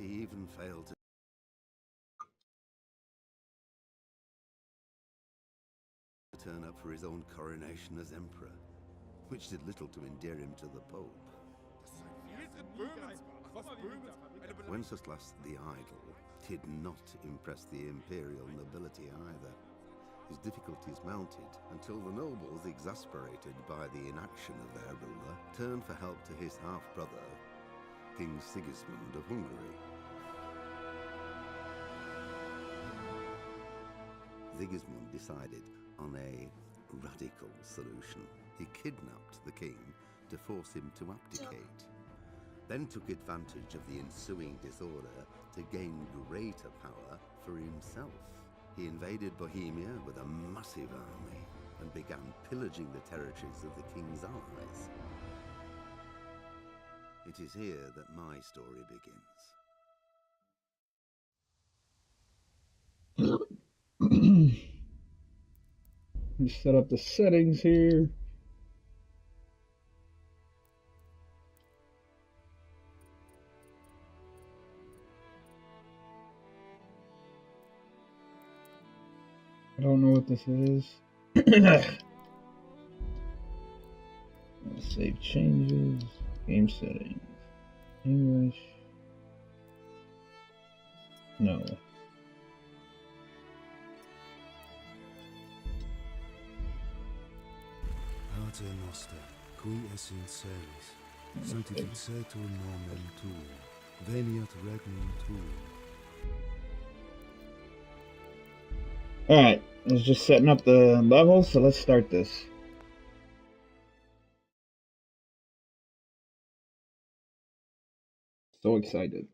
even failed to turn up for his own coronation as emperor, which did little to endear him to the Pope. Wenceslas the Idle did not impress the imperial nobility either. His difficulties mounted until the nobles, exasperated by the inaction of their ruler, turned for help to his half-brother, King Sigismund of Hungary. Sigismund decided on a radical solution. He kidnapped the king to force him to abdicate, then took advantage of the ensuing disorder to gain greater power for himself. He invaded Bohemia with a massive army and began pillaging the territories of the king's allies. It is here that my story begins. Just set up the settings here. I don't know what this is. Save changes, game settings, English. No. Pater noster, qui es in celis, sanctificetur nomen tuum, veniat regnum tuum. Alright, I was just setting up the levels, so let's start this. So excited.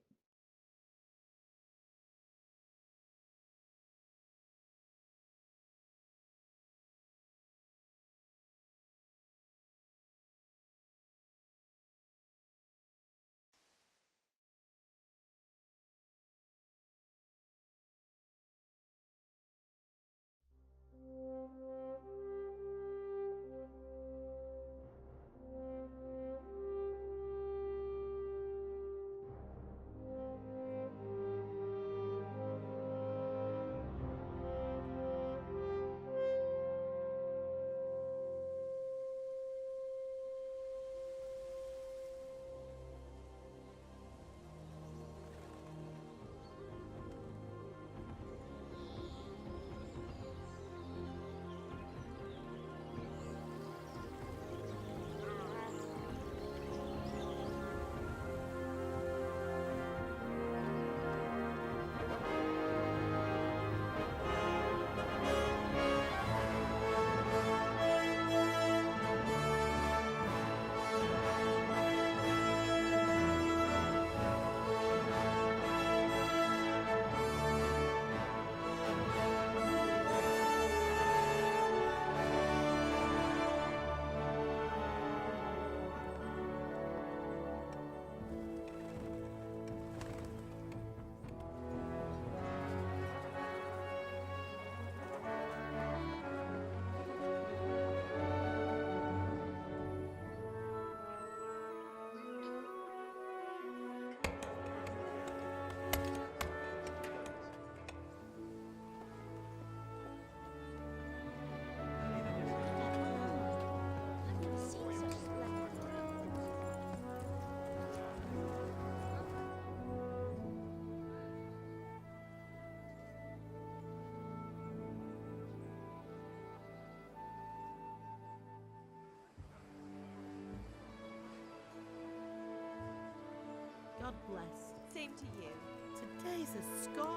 God bless. Same to you. Today's a scorcher.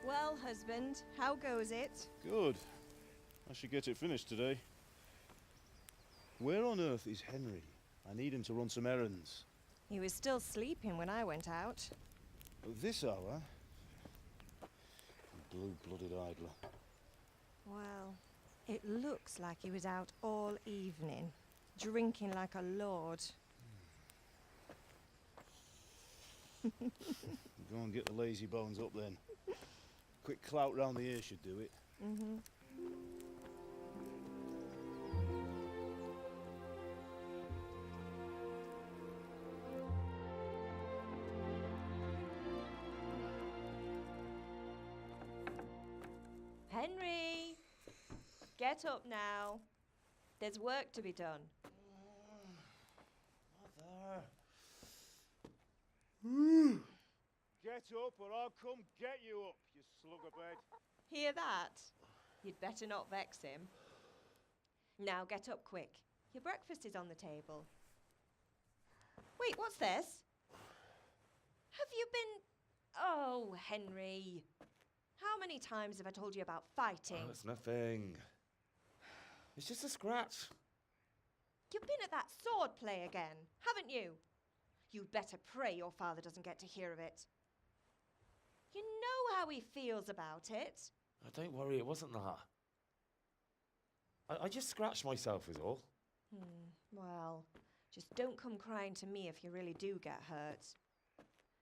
Well, husband, how goes it? Good. I should get it finished today. Where on earth is Henry? I need him to run some errands. He was still sleeping when I went out. At this hour? Blue-blooded idler. Well, it looks like he was out all evening, drinking like a lord. Go and get the lazy bones up then. Quick clout round the ear should do it. Henry! Get up now. There's work to be done. Mother. Get up or I'll come get you up, you slugabed. Hear that? You'd better not vex him. Now get up quick. Your breakfast is on the table. Wait, what's this? Have you been... Oh, Henry. How many times have I told you about fighting? Oh, it's nothing. It's just a scratch. You've been at that sword play again, haven't you? You'd better pray your father doesn't get to hear of it. You know how he feels about it. Oh, don't worry, it wasn't that. I just scratched myself is all. Well, just don't come crying to me if you really do get hurt.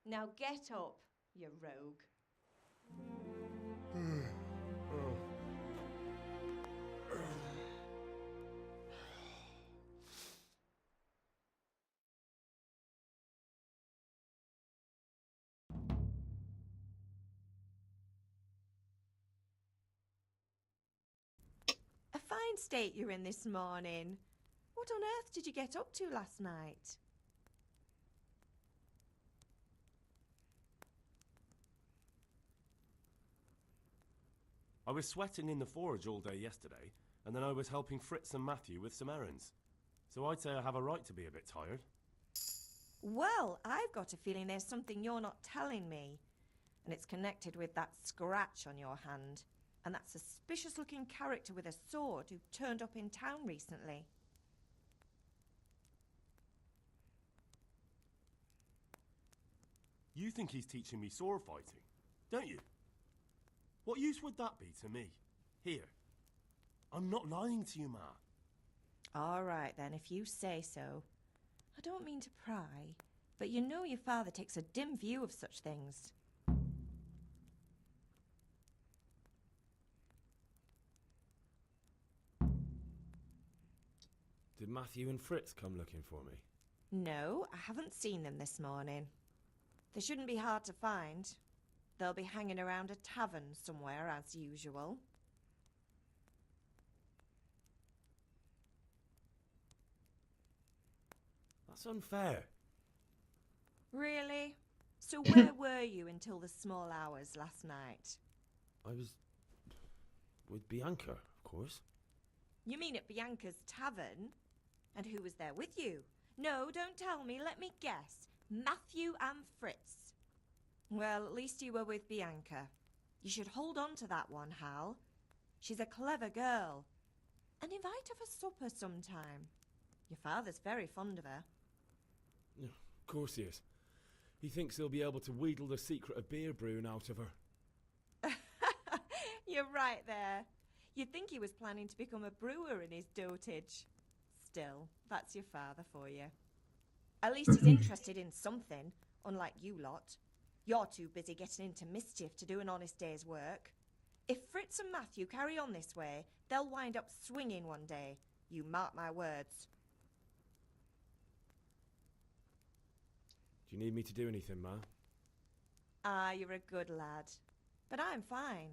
Now get up, you rogue. A fine state you're in this morning. What on earth did you get up to last night? I was sweating in the forge all day yesterday, and then I was helping Fritz and Matthew with some errands. So I'd say I have a right to be a bit tired. Well, I've got a feeling there's something you're not telling me. And it's connected with that scratch on your hand. And that suspicious-looking character with a sword who turned up in town recently. You think he's teaching me sword fighting, don't you? What use would that be to me? Here. I'm not lying to you, Ma. All right, then, if you say so. I don't mean to pry, but you know your father takes a dim view of such things. Did Matthew and Fritz come looking for me? No, I haven't seen them this morning. They shouldn't be hard to find. They'll be hanging around a tavern somewhere, as usual. That's unfair. Really? So where were you until the small hours last night? I was with Bianca, of course. You mean at Bianca's tavern? And who was there with you? No, don't tell me, let me guess. Matthew and Fritz. Well, at least you were with Bianca. You should hold on to that one, Hal. She's a clever girl. And invite her for supper sometime. Your father's very fond of her. Yeah, of course he is. He thinks he'll be able to wheedle the secret of beer brewing out of her. You're right there. You'd think he was planning to become a brewer in his dotage. Still, that's your father for you. At least he's interested in something, unlike you lot. You're too busy getting into mischief to do an honest day's work. If Fritz and Matthew carry on this way, they'll wind up swinging one day. You mark my words. Do you need me to do anything, Ma? Ah, you're a good lad. But I'm fine.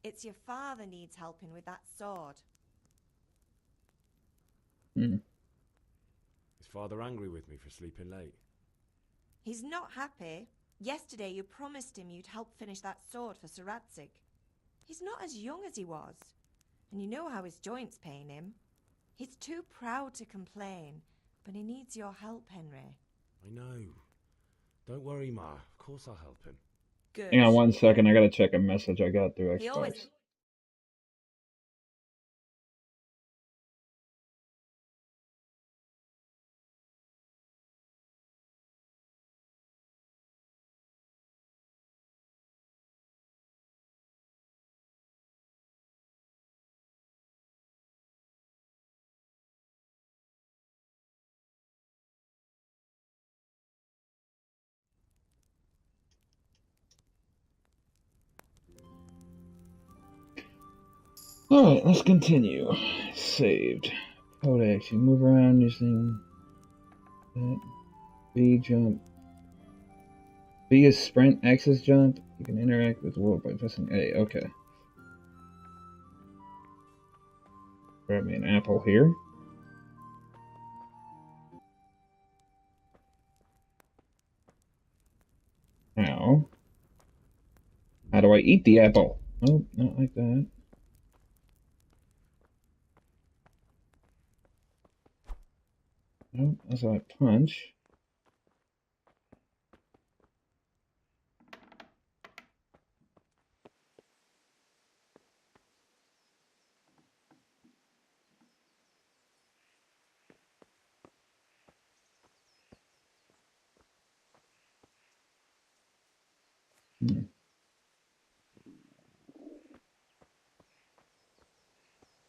It's your father needs helping with that sword. Is Father angry with me for sleeping late? He's not happy. Yesterday you promised him you'd help finish that sword for Sir Radzig. He's not as young as he was. And you know how his joints pain him. He's too proud to complain, but he needs your help, Henry. I know. Don't worry, Ma. Of course I'll help him. Good. Hang on 1 second, I gotta check a message I got through He Xbox. always... Alright, let's continue. Saved. Code action. Move around using that. B jump. B is sprint, X is jump. You can interact with the world by pressing A. Okay. Grab me an apple here. Now, how do I eat the apple? Oh, not like that. Nope, that's how I punch.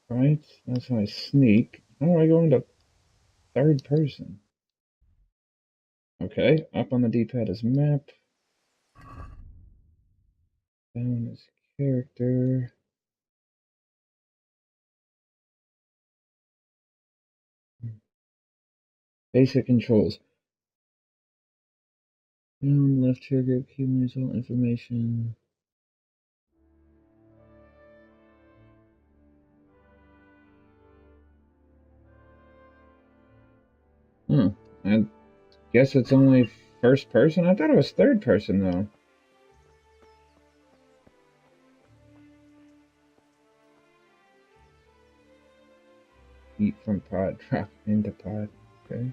Right, that's how I sneak. How do I go into third person? Okay, up on the D-pad is map. Down is character. Basic controls. Down, left trigger, accumulates all information. I guess it's only first person? I thought it was third person, though. Eat from pod, drop into pod. Okay.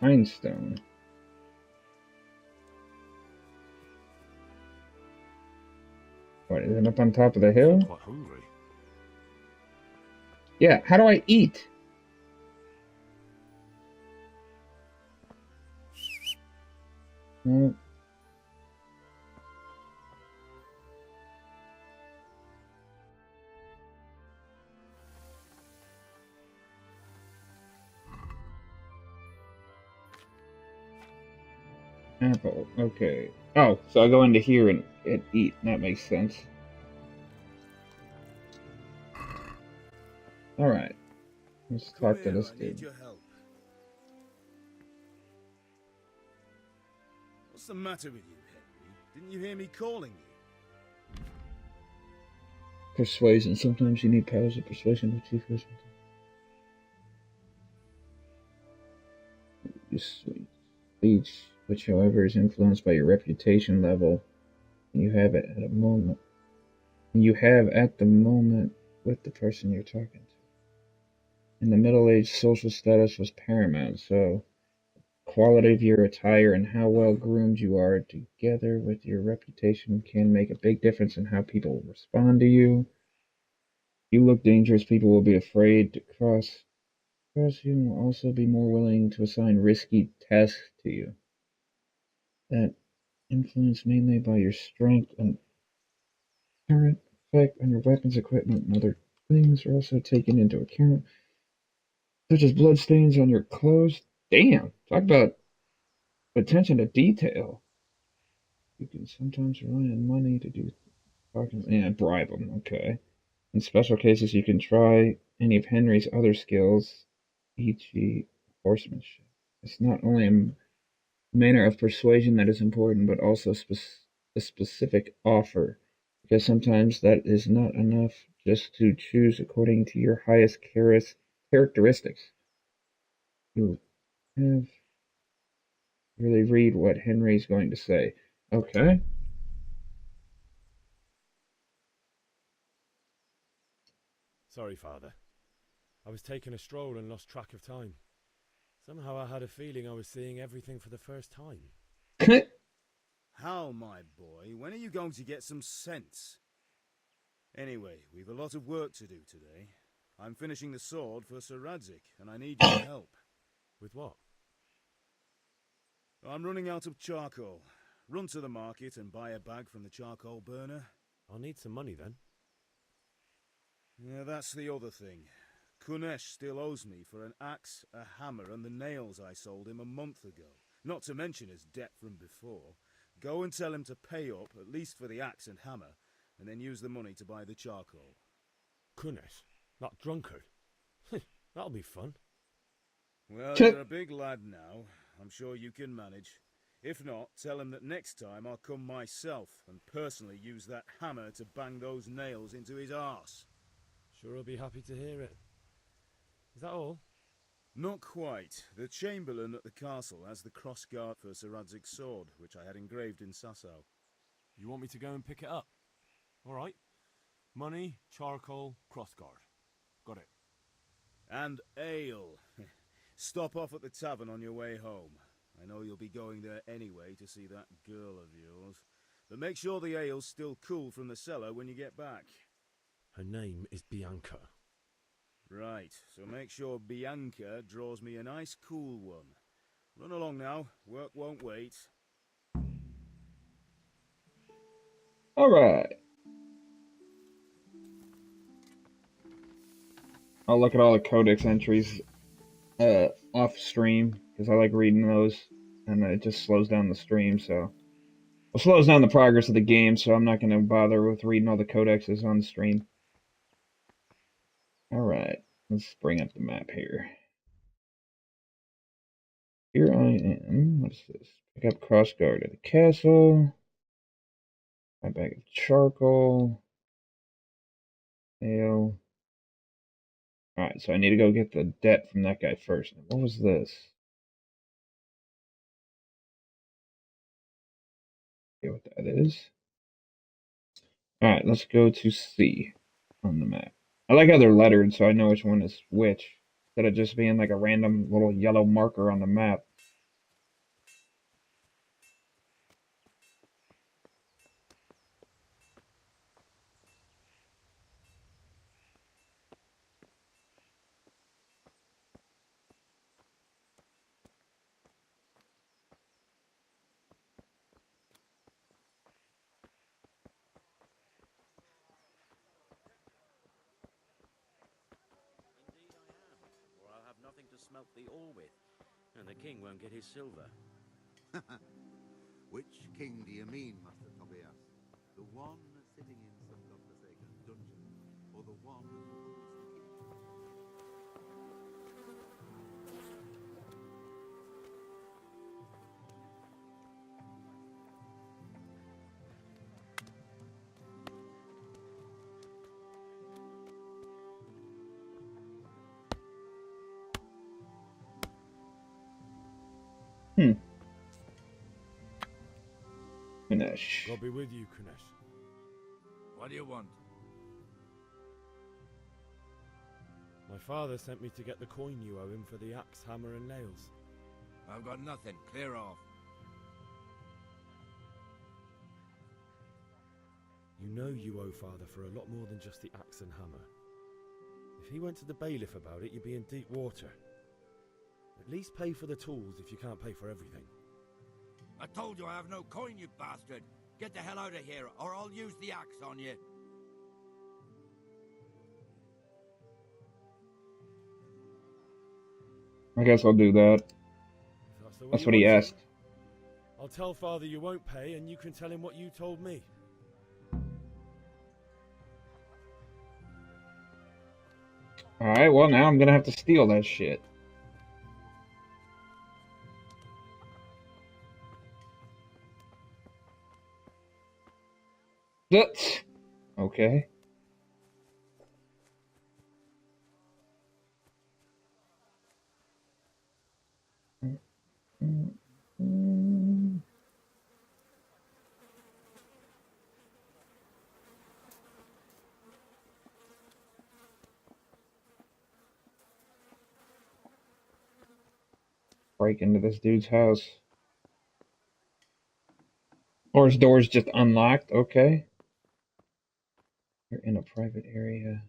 Grindstone. What, is it up on top of the hill? I'm quite hungry. Yeah, how do I eat? No. Apple, okay. Oh, so I go into here and eat. That makes sense. Alright. Let's talk to this dude. What's the matter with you, Henry? Didn't you hear me calling you? Persuasion. Sometimes you need powers of persuasion to achieve persuasion. Speech, which however is influenced by your reputation level, you have it at a moment. You have at the moment with the person you're talking to. In the Middle Age, social status was paramount, so quality of your attire and how well groomed you are, together with your reputation, can make a big difference in how people respond to you. If you look dangerous, people will be afraid to cross you and will also be more willing to assign risky tasks to you. That influenced mainly by your strength and current effect on your weapons, equipment, and other things are also taken into account, such as bloodstains on your clothes. Damn, talk about attention to detail. You can sometimes rely on money to do talking and bribe them. Okay. In special cases, you can try any of Henry's other skills, e.g., horsemanship. It's not only a manner of persuasion that is important, but also a specific offer, because sometimes that is not enough just to choose according to your highest characteristics. You have really read what Henry's going to say. Okay. Sorry, Father. I was taking a stroll and lost track of time. Somehow I had a feeling I was seeing everything for the first time. How, my boy? When are you going to get some sense? Anyway, we've a lot of work to do today. I'm finishing the sword for Sir Radzik, and I need your help. With what? I'm running out of charcoal. Run to the market and buy a bag from the charcoal burner. I'll need some money then. Yeah, that's the other thing. Kunesh still owes me for an axe, a hammer, and the nails I sold him a month ago. Not to mention his debt from before. Go and tell him to pay up, at least for the axe and hammer, and then use the money to buy the charcoal. Kunesh? That drunkard? That'll be fun. Well, you're a big lad now. I'm sure you can manage. If not, tell him that next time I'll come myself and personally use that hammer to bang those nails into his arse. Sure I'll be happy to hear it. Is that all? Not quite. The Chamberlain at the castle has the crossguard for Sir Radzig's sword, which I had engraved in Sasau. You want me to go and pick it up? All right. Money, charcoal, crossguard. Got it. And ale. Stop off at the tavern on your way home. I know you'll be going there anyway to see that girl of yours. But make sure the ale's still cool from the cellar when you get back. Her name is Bianca. Right, so make sure Bianca draws me a nice cool one. Run along now, work won't wait. Alright. I'll look at all the codex entries off stream, because I like reading those, and it just slows down the stream, so... It slows down the progress of the game, so I'm not going to bother with reading all the codexes on the stream. Alright, let's bring up the map here. Here I am. What's this? Pick up crossguard at the castle. My bag of charcoal. Ale. Alright, so I need to go get the debt from that guy first. What was this? Okay, what that is. Alright, let's go to C on the map. I like how they're lettered so I know which one is which, instead of just being like a random little yellow marker on the map. Indeed I am, or I'll have nothing to smelt the ore with, and the king won't get his silver. Which king do you mean, Master Tobias? The one sitting in some godforsaken dungeon, or the one who rules the kingdom? Kunesh. God be with you, Kunesh. What do you want? My father sent me to get the coin you owe him for the axe, hammer and nails. I've got nothing. Clear off. You know you owe father for a lot more than just the axe and hammer. If he went to the bailiff about it, you'd be in deep water. At least pay for the tools if you can't pay for everything. I told you I have no coin, you bastard. Get the hell out of here, or I'll use the axe on you. I guess I'll do that. That's what he asked. I'll tell father you won't pay, and you can tell him what you told me. Alright, well now I'm gonna have to steal that shit. That's okay. Break into this dude's house. Or his door's just unlocked, okay. You're in a private area.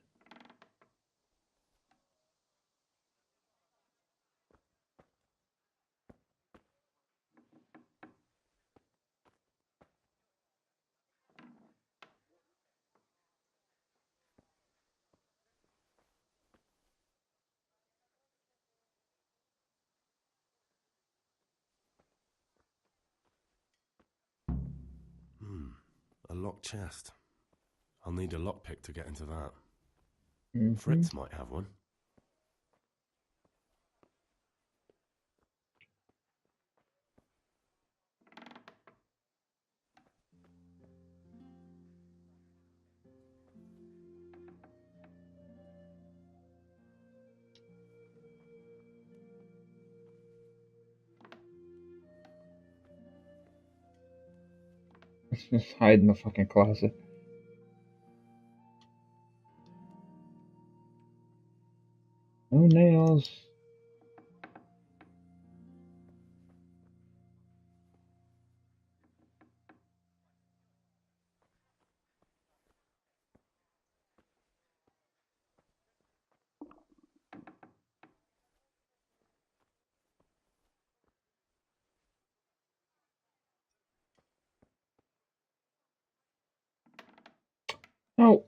locked chest. I'll need a lockpick to get into that. Mm-hmm. Fritz might have one. Just hide in the fucking closet. No nails. Oh.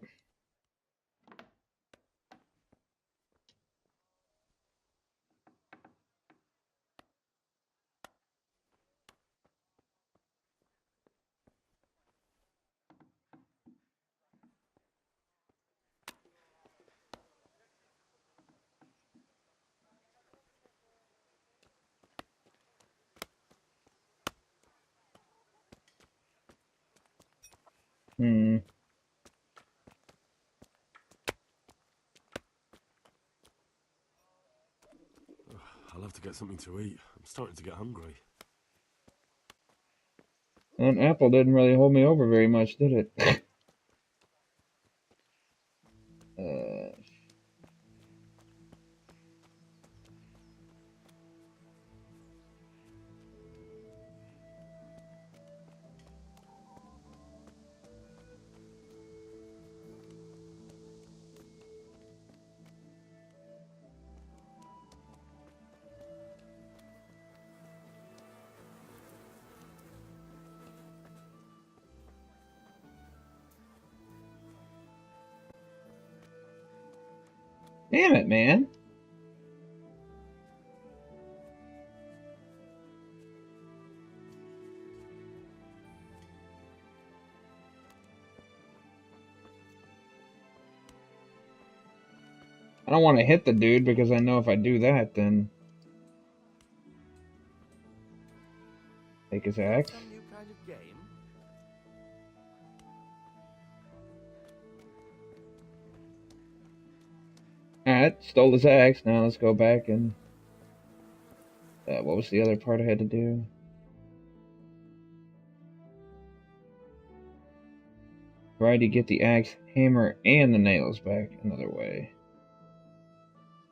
I'll have to get something to eat. I'm starting to get hungry. An apple didn't really hold me over very much, did it? Damn it, man. I don't want to hit the dude because I know if I do that, then take his axe. Some new kind of game? Alright, stole his axe. Now let's go back and... what was the other part I had to do? Try to get the axe, hammer, and the nails back another way.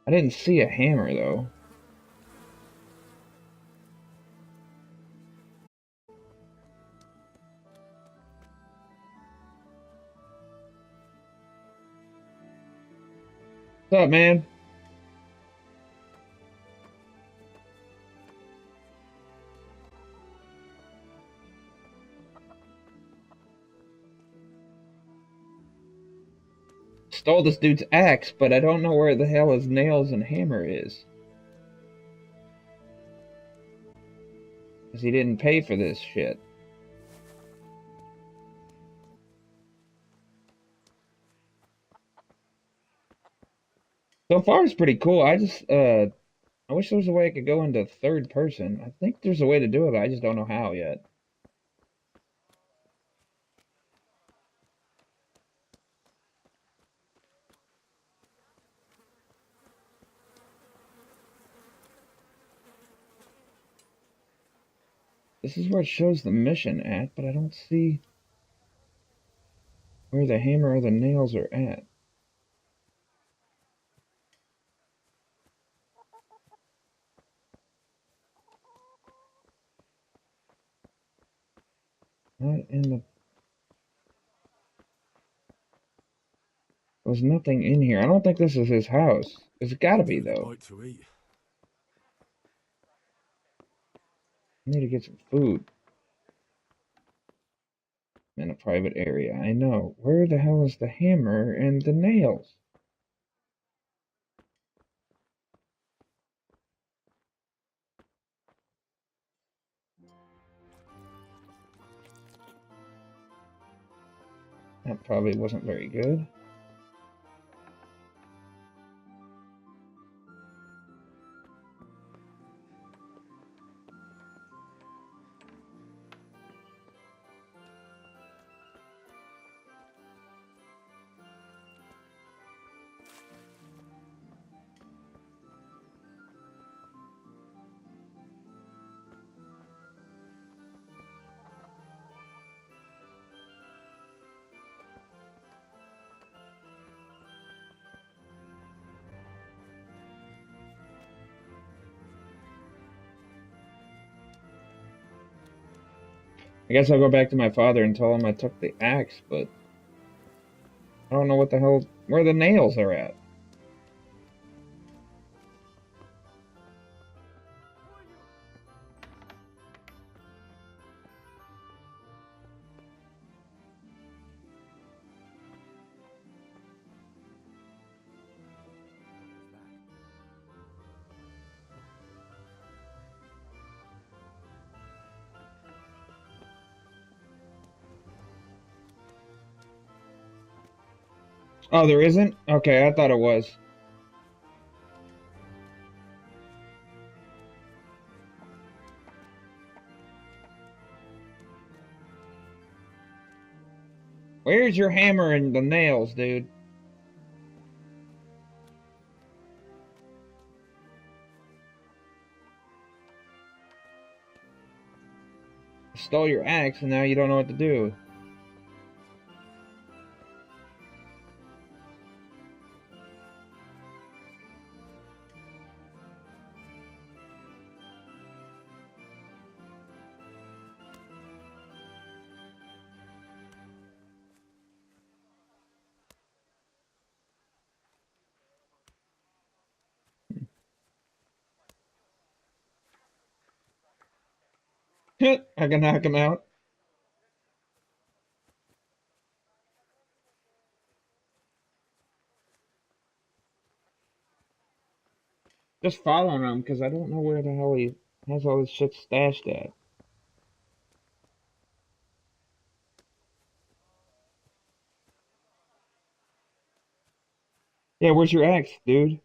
I didn't see a hammer, though. What's up, man? Stole this dude's axe, but I don't know where the hell his nails and hammer is. Because he didn't pay for this shit. So far, it's pretty cool. I wish there was a way I could go into third person. I think there's a way to do it, but I just don't know how yet. This is where it shows the mission at, but I don't see where the hammer or the nails are at. Not in the... There's nothing in here. I don't think this is his house. It's gotta be, though. To eat. I need to get some food. In a private area. I know. Where the hell is the hammer and the nails? That probably wasn't very good. I guess I'll go back to my father and tell him I took the axe, but I don't know what the hell, where the nails are at. Oh, there isn't? Okay, I thought it was. Where's your hammer and the nails, dude? You stole your axe and now you don't know what to do. I can knock him out. Just following him because I don't know where the hell he has all this shit stashed at. Yeah, where's your axe, dude?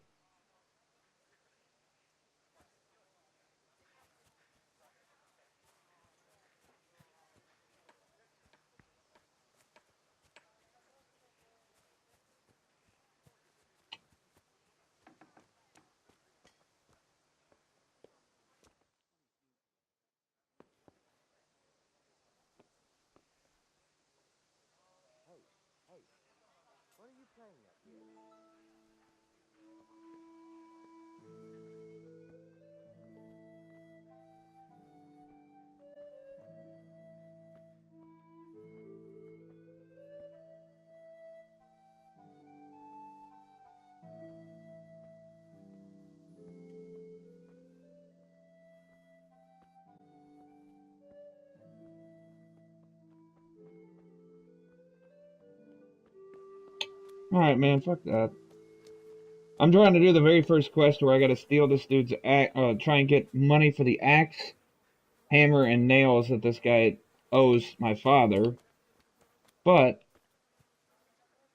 Alright, man, fuck that. I'm trying to do the very first quest where I gotta steal this dude's axe, try and get money for the axe, hammer, and nails that this guy owes my father. But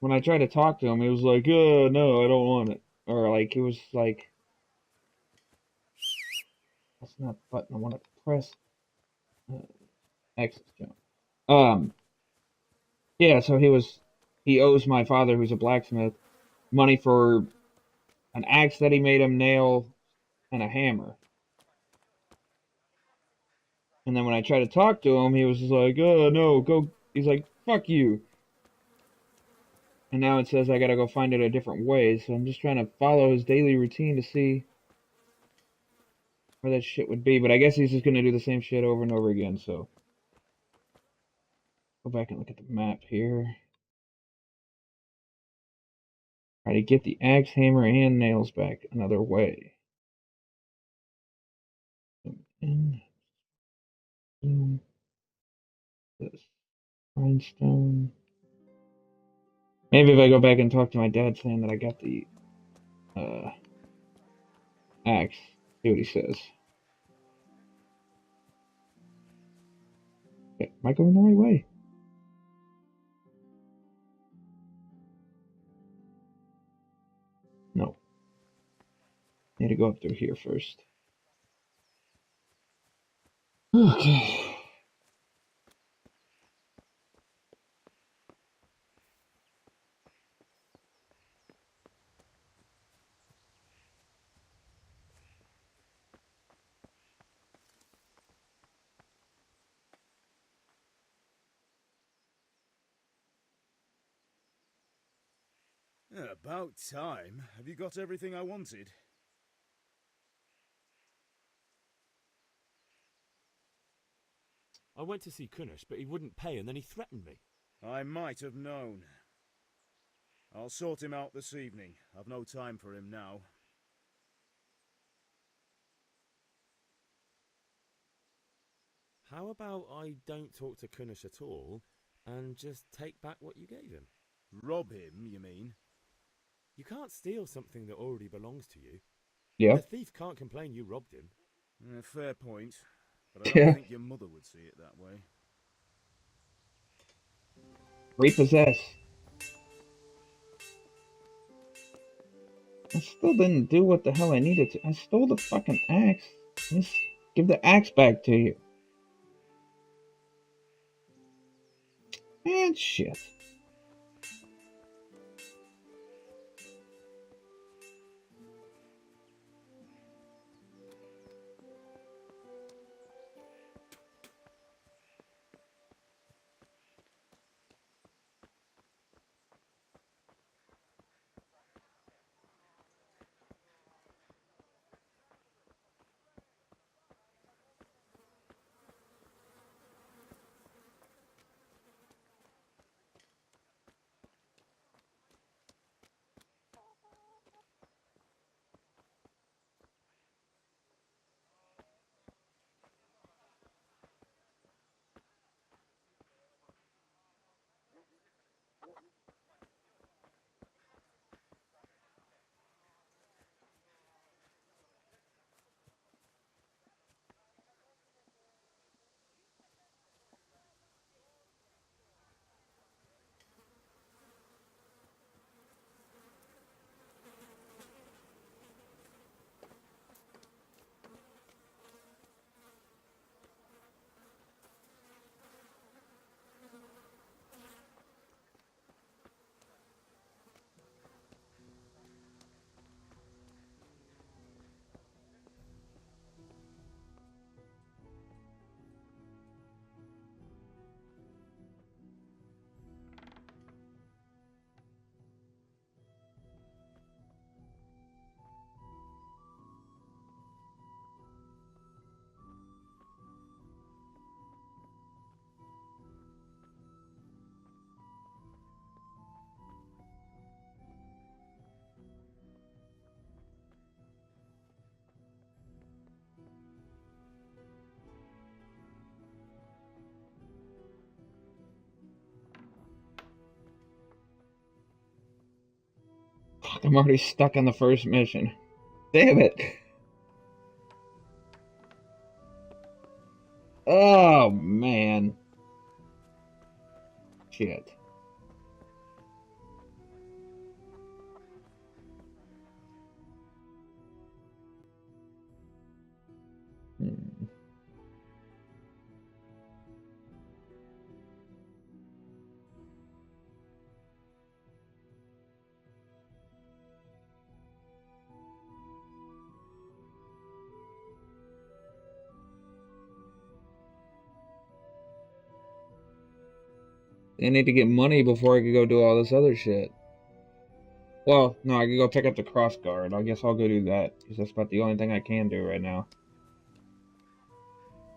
when I tried to talk to him, he was like, "Oh, no, I don't want it." Or like, he was like, that's not the button I want to press. Exit jump. Yeah, so he owes my father, who's a blacksmith, money for an axe that he made him, nail, and a hammer. And then when I tried to talk to him, he was just like, "Oh, no, go." He's like, "Fuck you." And now it says I gotta go find it a different way, so I'm just trying to follow his daily routine to see where that shit would be. But I guess he's just gonna do the same shit over and over again, so. Go back and look at the map here. Try to get the axe, hammer, and nails back another way. In. Zoom. This. Rhinestone. Maybe if I go back and talk to my dad saying that I got the axe, see what he says. Okay, am I going the right way? No. Need to go up through here first. Okay. About time. Have you got everything I wanted? I went to see Kunnish, but he wouldn't pay, and then he threatened me. I might have known. I'll sort him out this evening. I've no time for him now. How about I don't talk to Kunnish at all, and just take back what you gave him? Rob him, you mean? You can't steal something that already belongs to you. Yeah. The thief can't complain you robbed him. Fair point. But I don't think your mother would see it that way. Repossess. I still didn't do what the hell I needed to. I stole the fucking axe. Just give the axe back to you. Man, shit. Fuck, I'm already stuck on the first mission. Damn it. Oh, man. Shit. I need to get money before I can go do all this other shit. Well, no, I can go pick up the cross guard. I guess I'll go do that, because that's about the only thing I can do right now.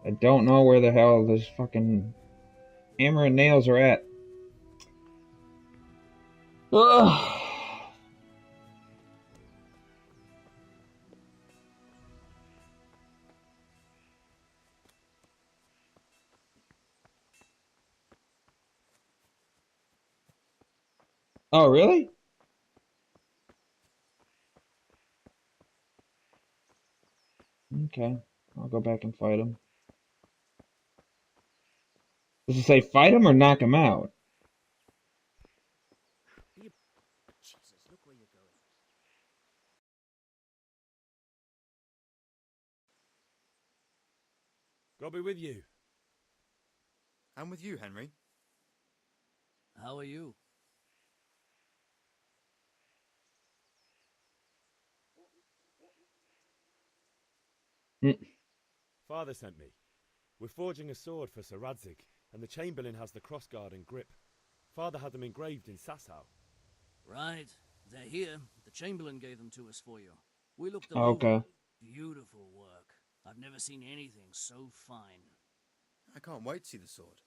I don't know where the hell this fucking hammer and nails are at. Ugh. Oh, really? Okay. I'll go back and fight him. Does it say fight him or knock him out? Jesus, look where you're going. God be with you. And with you, Henry. How are you? Father sent me. We're forging a sword for Sir Radzig, and the Chamberlain has the crossguard and grip. Father had them engraved in Sasau. Right. They're here. The Chamberlain gave them to us for you. We looked them Okay. over. Beautiful work. I've never seen anything so fine. I can't wait to see the sword.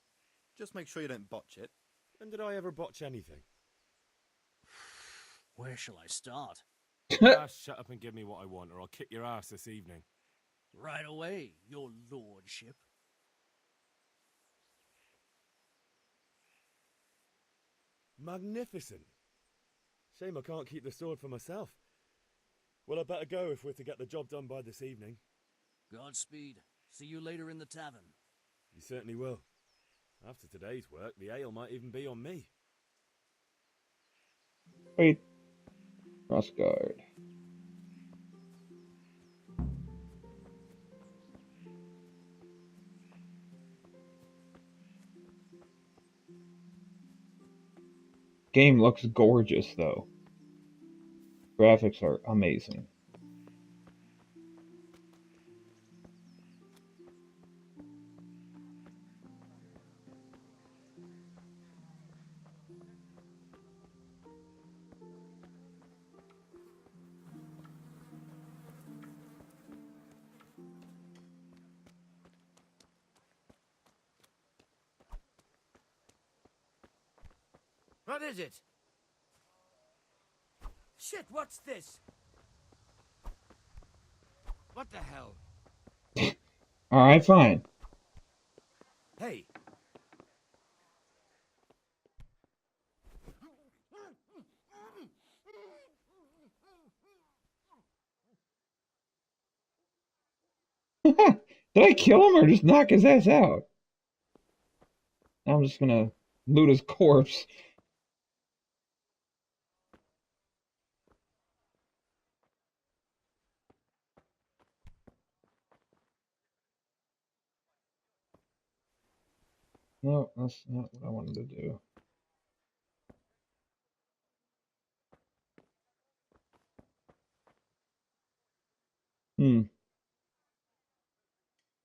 Just make sure you don't botch it. When did I ever botch anything? Where shall I start? Shut up and give me what I want, or I'll kick your ass this evening. Right away, your lordship. Magnificent. Shame I can't keep the sword for myself. Well, I better go if we're to get the job done by this evening. Godspeed. See you later in the tavern. You certainly will. After today's work, the ale might even be on me. Wait. Crossguard. Game looks gorgeous, though. Graphics are amazing. What is it? Shit, what's this? What the hell? Alright, fine. Hey. Did I kill him or just knock his ass out? I'm just gonna loot his corpse. No, that's not what I wanted to do.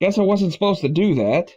Guess I wasn't supposed to do that.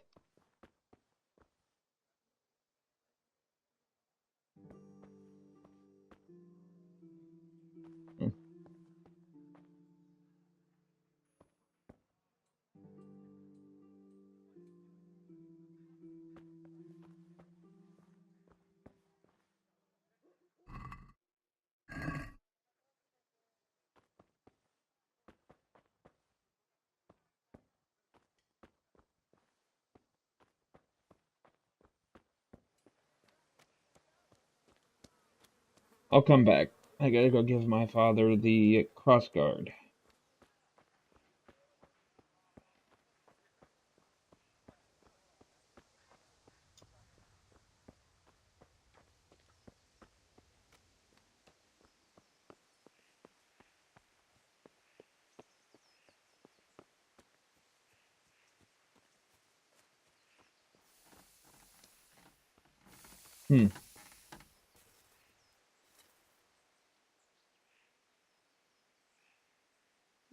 I'll come back. I gotta go give my father the crossguard.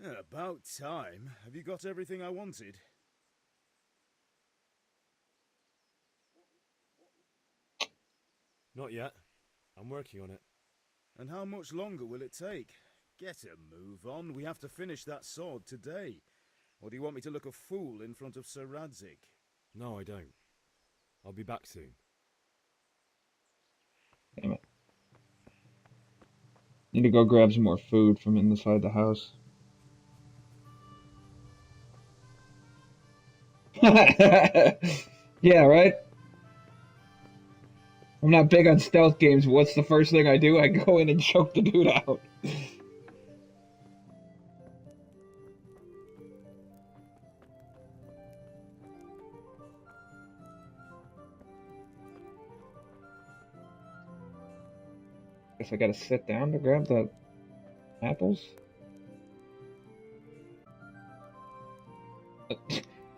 About time. Have you got everything I wanted? Not yet. I'm working on it. And how much longer will it take? Get a move on. We have to finish that sword today. Or do you want me to look a fool in front of Sir Radzig? No, I don't. I'll be back soon. Damn it. Need to go grab some more food from inside the house. Yeah, right? I'm not big on stealth games, but what's the first thing I do? I go in and choke the dude out. Guess I gotta sit down to grab the apples?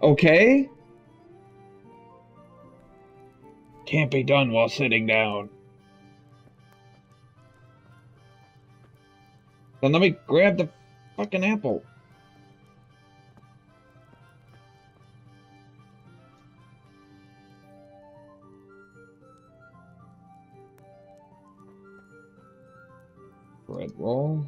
Okay. can't be done while sitting down. Then let me grab the fucking apple. Bread roll.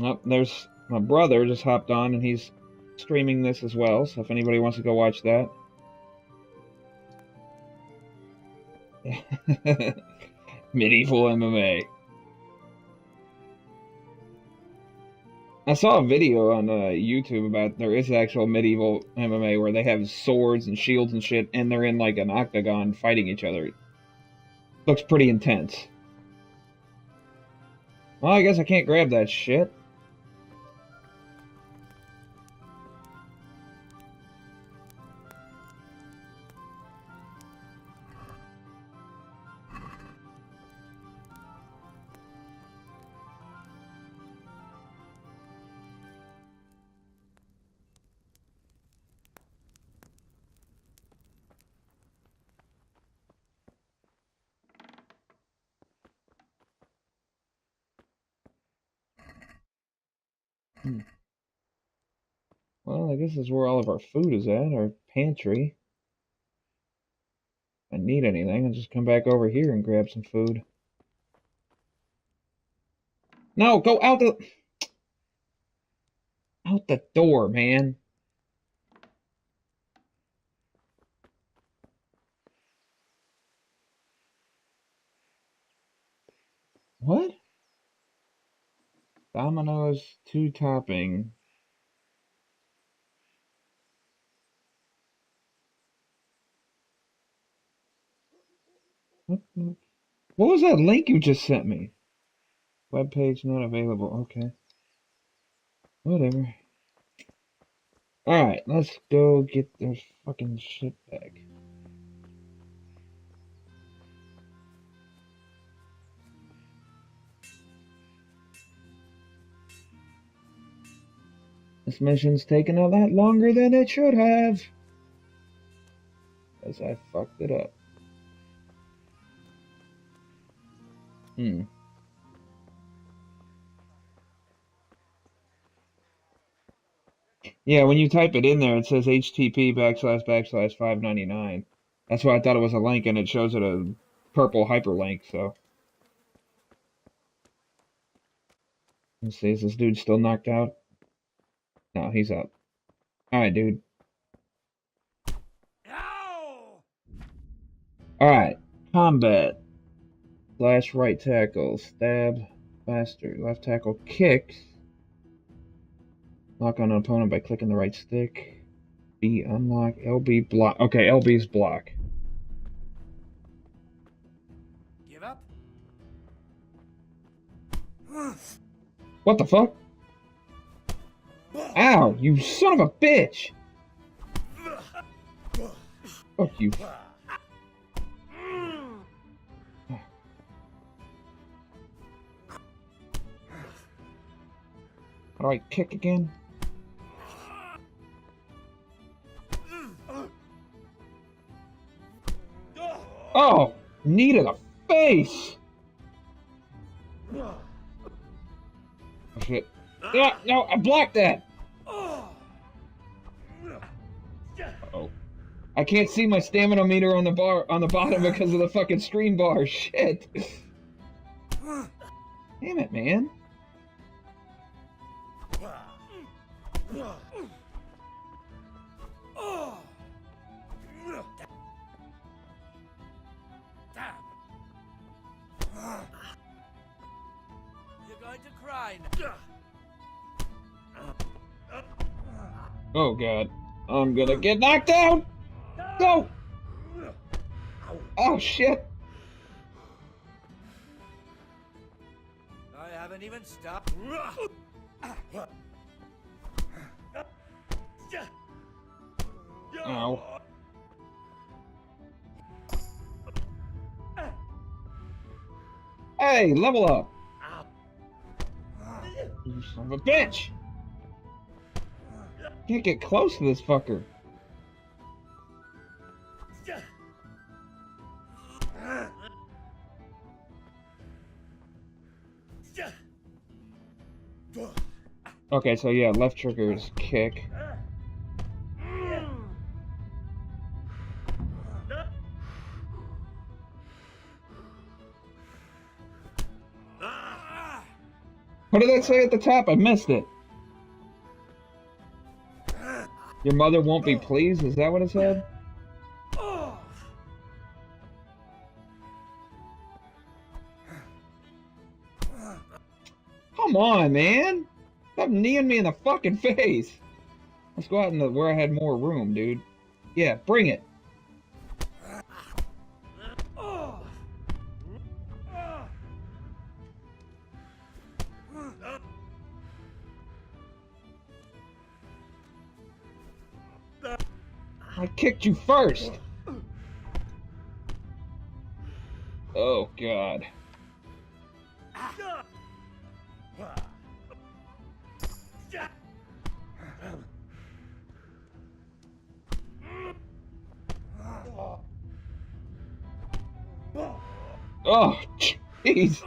Oh, there's my brother just hopped on and he's streaming this as well, so if anybody wants to go watch that. Medieval MMA. I saw a video on YouTube about there is actual medieval MMA where they have swords and shields and shit, and they're in like an octagon fighting each other. Looks pretty intense. Well, I guess I can't grab that shit. Well, I guess this is where all of our food is at, our pantry. If I need anything, I'll just come back over here and grab some food. No, go out the door, man. What? Domino's 2 topping. What was that link you just sent me? Webpage not available. Okay. Whatever. Alright, let's go get this fucking shit back. This mission's taking a lot longer than it should have. Because I fucked it up. Yeah, when you type it in there, it says http://599. That's why I thought it was a link, and it shows it a purple hyperlink, so. Let's see, is this dude still knocked out? No, he's up. Alright, dude. Alright, combat. Slash right tackle, stab, faster, left tackle, kicks. Lock on an opponent by clicking the right stick. B unlock, LB block. Okay, LB's block. Give up? What the fuck? Ow, you son of a bitch! Fuck you. How do I kick again? Oh! Knee to the face! Oh shit. Yeah, no, I blocked that! Uh-oh. I can't see my stamina meter on the bottom because of the fucking stream bar. Shit. Damn it, man. You're going to cry now. Oh god. I'm gonna get knocked down! No! Oh shit! I haven't even stopped. Ow. Hey, level up! You son of a bitch! Can't get close to this fucker. Okay, so yeah, left trigger is kick. What did that say at the top? I missed it. Your mother won't be pleased? Is that what it said? Come on, man! Stop kneeing me in the fucking face! Let's go out in the where I had more room, dude. Yeah, bring it! I kicked you first! Oh, God. Oh, jeez.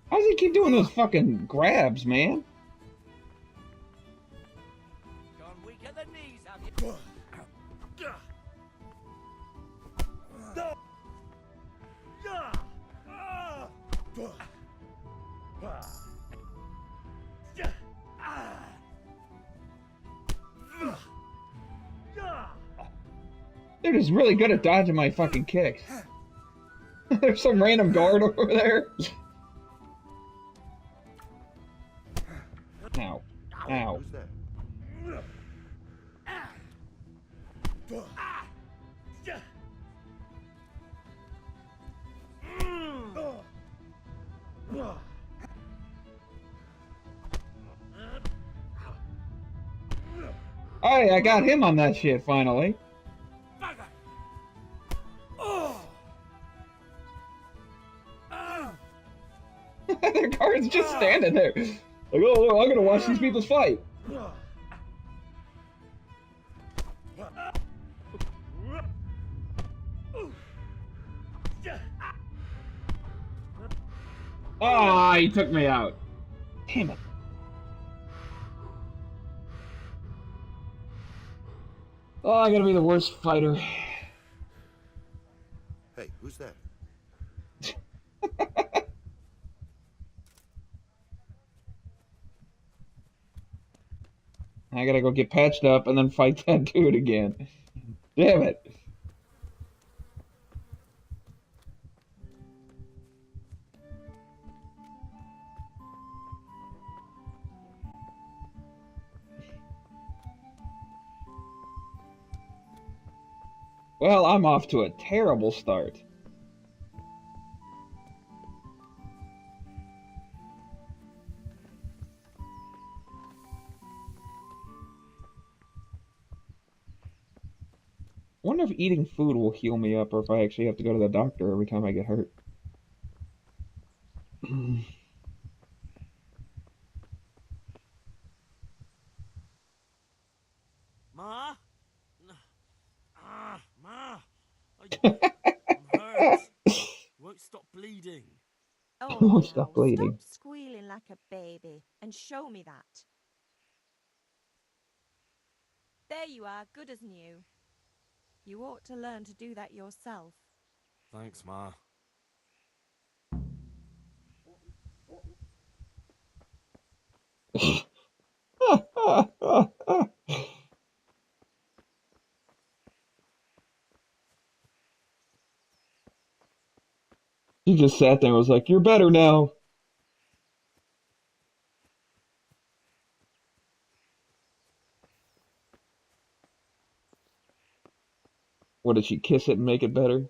How does he keep doing those fucking grabs, man? Gone weak at the knees, have you? They're just really good at dodging my fucking kicks. There's some random guard over there. Ow. Ow. Who's there? Hey, I got him on that shit finally. Their guard's just standing there. Like, oh, I'm gonna watch these people fight. Ah, he took me out. Damn it. Oh, I gotta be the worst fighter. Hey, who's there? I gotta go get patched up and then fight that dude again. Damn it. Well, I'm off to a terrible start. I wonder if eating food will heal me up, or if I actually have to go to the doctor every time I get hurt. Ma? Ma! I'm hurt. Won't stop bleeding. Oh, Won't now, stop bleeding. Stop squealing like a baby and show me that. There you are, good as new. You ought to learn to do that yourself. Thanks, Ma. He just sat there and was like, "You're better now." What, did she kiss it and make it better?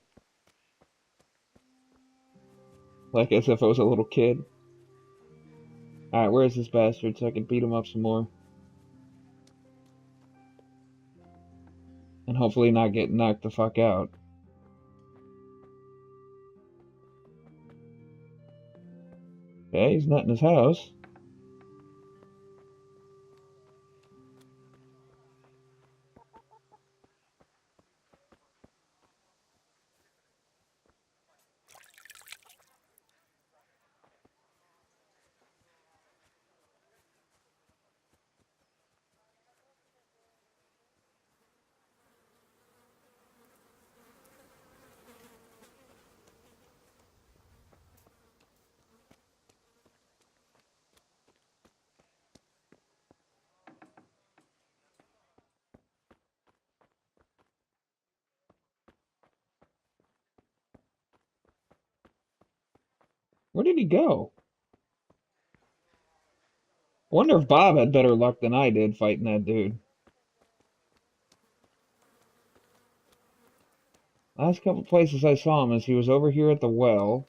Like as if I was a little kid. Alright, where is this bastard so I can beat him up some more? And hopefully not get knocked the fuck out. Okay, he's not in his house. Where did he go? I wonder if Bob had better luck than I did fighting that dude. Last couple places I saw him is he was over here at the well.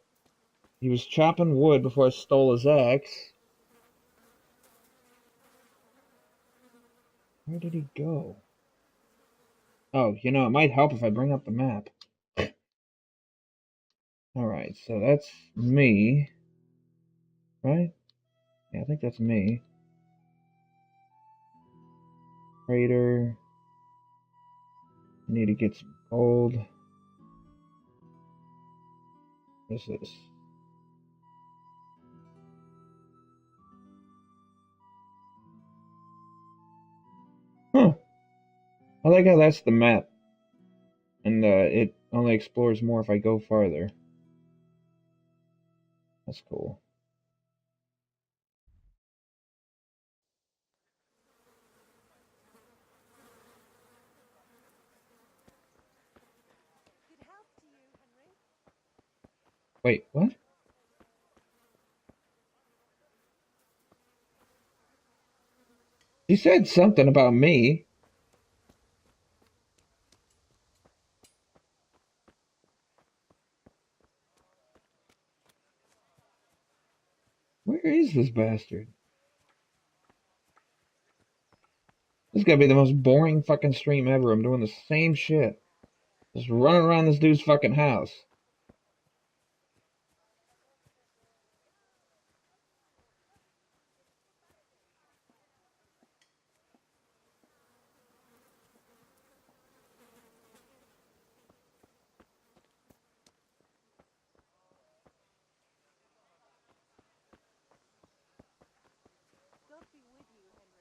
He was chopping wood before I stole his axe. Where did he go? Oh, you know, it might help if I bring up the map. Alright, so that's me. Right? Yeah, I think that's me. Crater. Need to get some gold. What is this? Huh. I like how that's the map. And it only explores more if I go farther. That's cool. Wait, what? You said something about me. Where is this bastard? This is gonna be the most boring fucking stream ever. I'm doing the same shit. Just running around this dude's fucking house.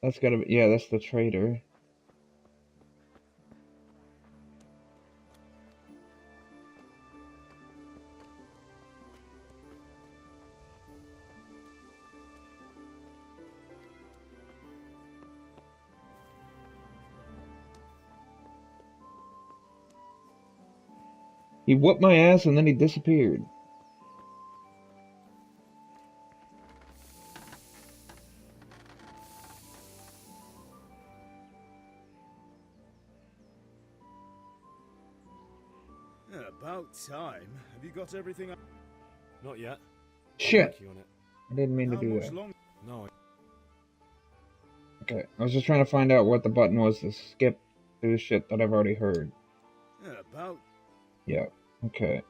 That's gotta be, yeah, that's the traitor. He whooped my ass and then he disappeared. Yeah, about time. Have you got everything? Not yet. Shit. On it. I didn't mean to How do much that. longer? No. Okay, I was just trying to find out what the button was to skip through the shit that I've already heard. Yeah, about. Yeah, okay.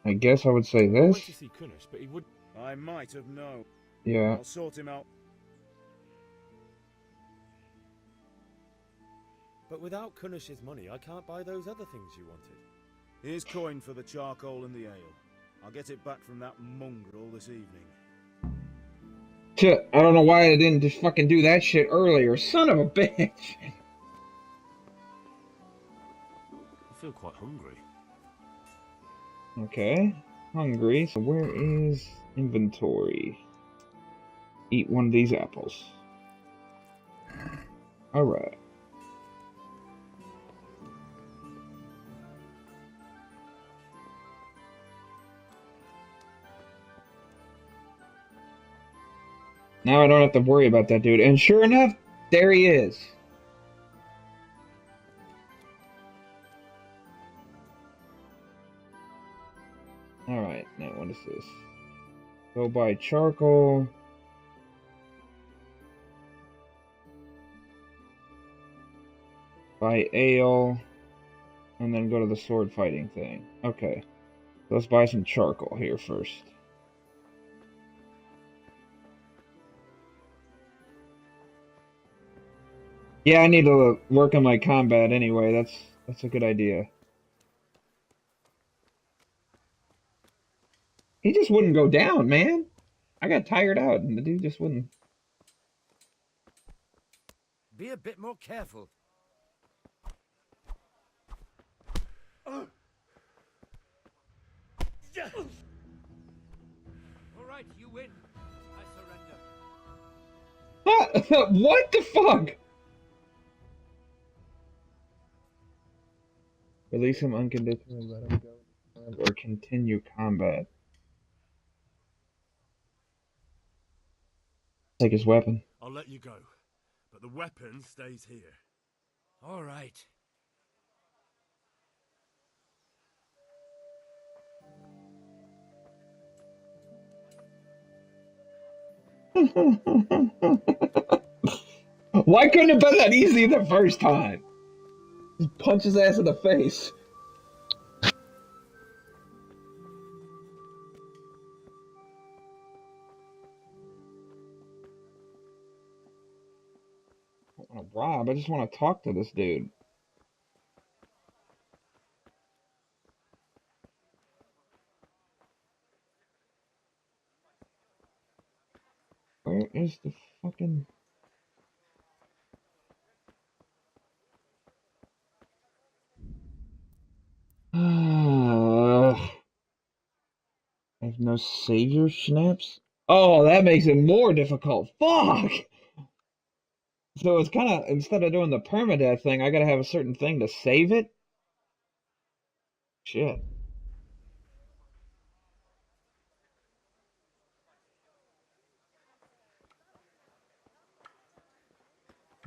I guess I would say I went this. to see Kunish, but he would. I might have known. Yeah. I'll sort him out. But without Kunish's money, I can't buy those other things you wanted. Here's coin for the charcoal and the ale. I'll get it back from that mongrel this evening. Shit, I don't know why I didn't just fucking do that shit earlier. Son of a bitch. I feel quite hungry. Okay, hungry. So where is inventory? Eat one of these apples. Alright. Now I don't have to worry about that dude. And sure enough, there he is. Alright, now what is this? Go buy charcoal. Buy ale, and then go to the sword fighting thing. Okay. Let's buy some charcoal here first. Yeah, I need to work on my combat anyway. That's a good idea. He just wouldn't go down, man. I got tired out, and the dude just wouldn't. Be a bit more careful. All right, you win. I surrender. What the fuck? Release him unconditionally, let him go, or continue combat. Take his weapon. I'll let you go, but the weapon stays here. All right. Why couldn't it have been that easy the first time? Just punch his ass in the face. I don't want to rob, I just want to talk to this dude. Where is the fucking... I have no savior schnapps? Oh, that makes it more difficult. Fuck! So it's kind of, instead of doing the permadeath thing, I gotta have a certain thing to save it? Shit.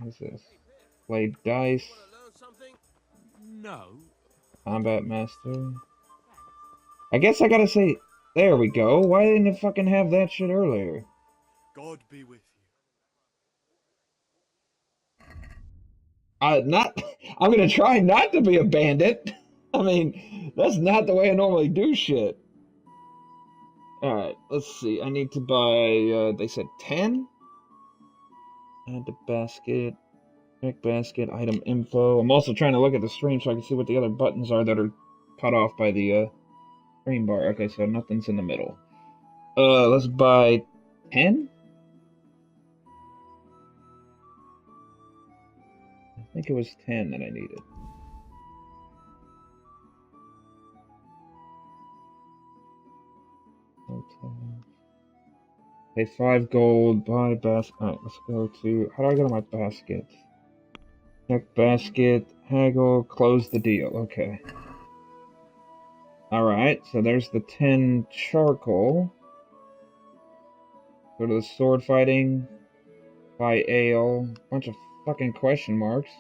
What's this? Play dice. No. Combat master. I guess I gotta say, there we go. Why didn't it fucking have that shit earlier? God be with Not. I'm gonna try not to be a bandit. I mean, that's not the way I normally do shit. Alright, let's see. I need to buy, they said 10? Add to basket. Check basket, item info. I'm also trying to look at the stream so I can see what the other buttons are that are cut off by the, stream bar. Okay, so nothing's in the middle. Let's buy 10? I think it was 10 that I needed. Okay, 5 gold, buy basket. Alright, let's go to... How do I go to my basket? Check basket, haggle, close the deal. Okay. Alright, so there's the 10 charcoal. Go to the sword fighting. Buy ale. Bunch of fucking question marks.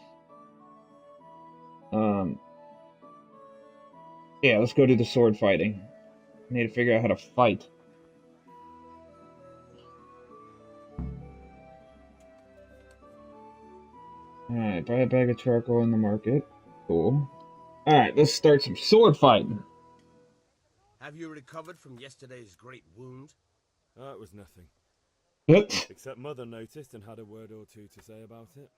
Yeah, let's go do the sword fighting. I need to figure out how to fight. Alright, buy a bag of charcoal in the market. Cool. Alright, let's start some sword fighting. Have you recovered from yesterday's great wound? That was nothing. What? Except Mother noticed and had a word or two to say about it.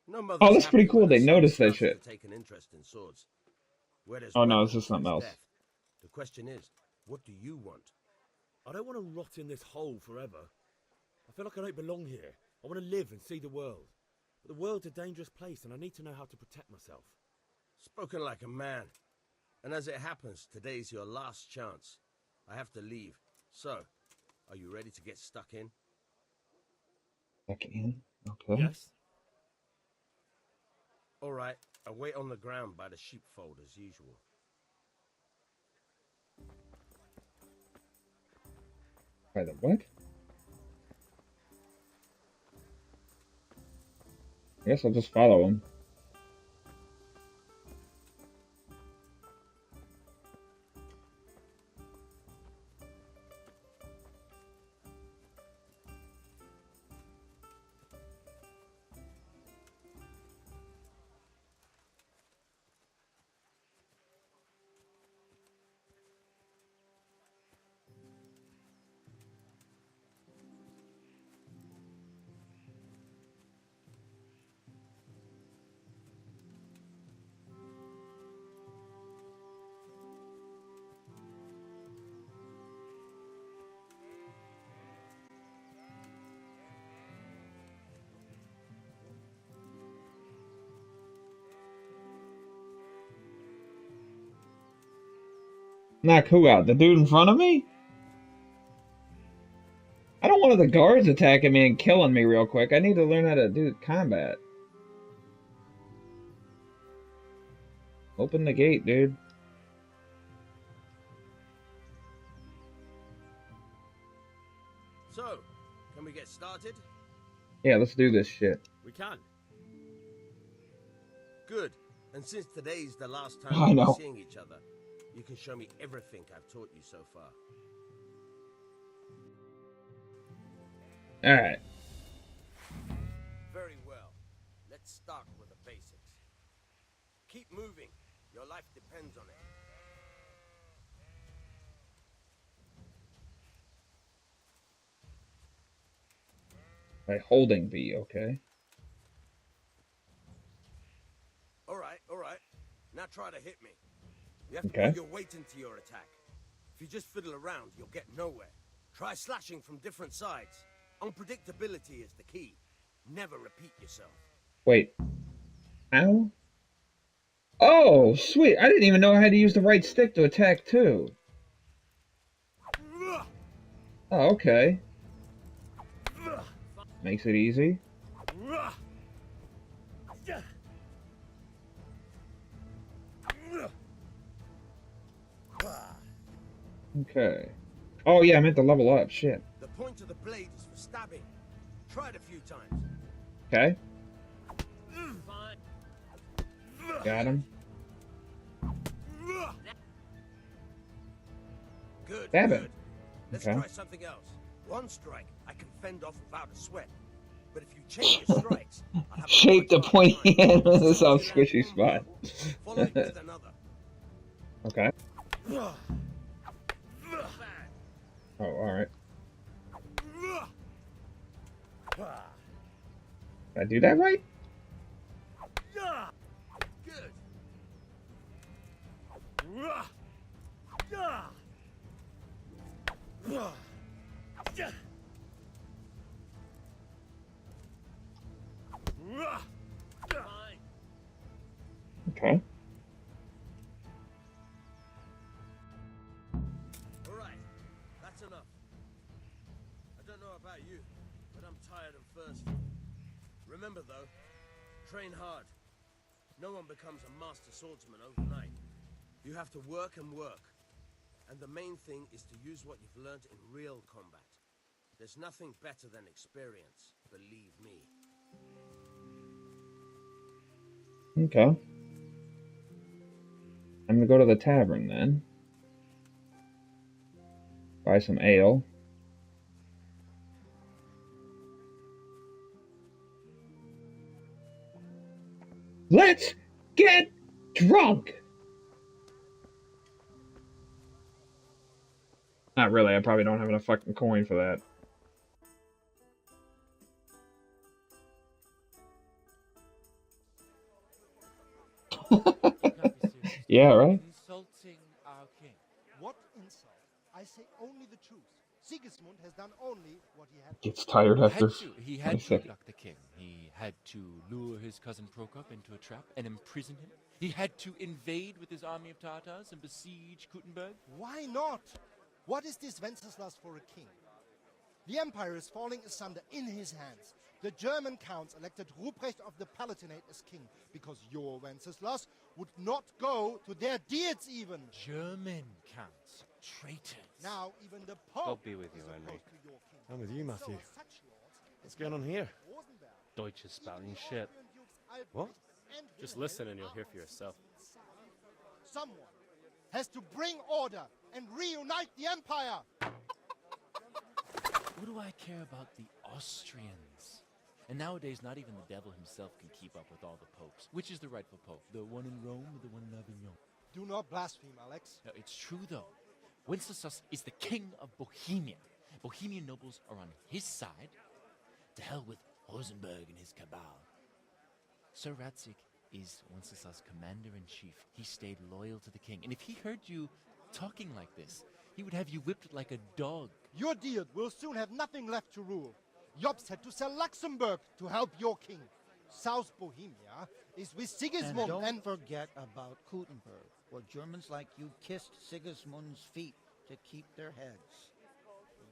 No mother's Oh, that's happy pretty cool. when her They son noticed that starts shit. to take an interest in swords. Whereas Oh no, weapons, this is something there's else. death. The question is, what do you want? I don't want to rot in this hole forever. I feel like I don't belong here. I want to live and see the world. But the world's a dangerous place and I need to know how to protect myself. Spoken like a man. And as it happens, today's your last chance. I have to leave. So, are you ready to get stuck in? Stuck in? Okay. Yes? All right, I'll wait on the ground by the sheepfold as usual. By the what? I guess I'll just follow him. Knock who out? The dude in front of me? I don't want the guards attacking me and killing me real quick. I need to learn how to do combat. Open the gate, dude. So, can we get started? Yeah, let's do this shit. We can. Good. And since today's the last I time we're know. seeing each other, you can show me everything I've taught you so far. Alright. Very well. Let's start with the basics. Keep moving. Your life depends on it. By holding B, okay. Alright. Now try to hit me. You have to Okay. put your weight into your attack. If you just fiddle around, you'll get nowhere. Try slashing from different sides. Unpredictability is the key. Never repeat yourself. Wait. Ow? Oh, sweet. I didn't even know I had to use the right stick to attack, too. Oh, okay. Makes it easy. Okay. Oh, yeah, I meant to level up. Shit. The point of the blade is for stabbing. Try it a few times. Okay. Got him. Good. Stab good. him. Let's Okay. try something else. One strike I can fend off without a sweat. But if you change your strikes, I'll have a Shape the quite hard pointy time. end with As some soon as you land squishy one spot. blow, follow it with another. Okay. Oh, alright. Did I do that right? Good. Fine. Okay. All right, that's enough. I don't know about you, but I'm tired and thirsty. Remember though, train hard. No one becomes a master swordsman overnight. You have to work and work. And the main thing is to use what you've learned in real combat. There's nothing better than experience, believe me. Okay. I'm gonna go to the tavern then. Buy some ale. Let's get drunk! Not really, I probably don't have enough fucking coin for that. Yeah, right? Insulting our king. What insult? I say only the truth. Sigismund has done only what he had. Gets tired after He 20 had to seconds. abduct the king. He had to lure his cousin Prokop into a trap and imprison him. He had to invade with his army of Tatars and besiege Kuttenberg. Why not? What is this Wenceslas for a king? The empire is falling asunder in his hands. The German counts elected Ruprecht of the Palatinate as king because your Wenceslas would not go to their diets even. German counts. Traitors. Now even the Pope God be with you, is Henry. opposed to your king. I'm with you, So Matthew. are such lords What's as going on here? Rosenberg, Deutsch is spouting even the shit. Austrian dukes Albrecht What? and Just Wilhelm listen and you'll are hear for on yourself. Sigismund's side. Someone has to bring order and reunite the empire. What do I care about the Austrians? And nowadays, not even the devil himself can keep up with all the popes. Which is the rightful pope? The one in Rome or the one in Avignon? Do not blaspheme, Alex. No, it's true, though. Wenceslas is the king of Bohemia. Bohemian nobles are on his side. To hell with Rosenberg and his cabal. Sir Ratzik is Wenceslas' commander-in-chief. He stayed loyal to the king. And if he heard you talking like this, he would have you whipped like a dog. Your Diet will soon have nothing left to rule. Jobst had to sell Luxembourg to help your king. South Bohemia is with Sigismund And don't forget about Kuttenberg. Well, Germans like you kissed Sigismund's feet to keep their heads.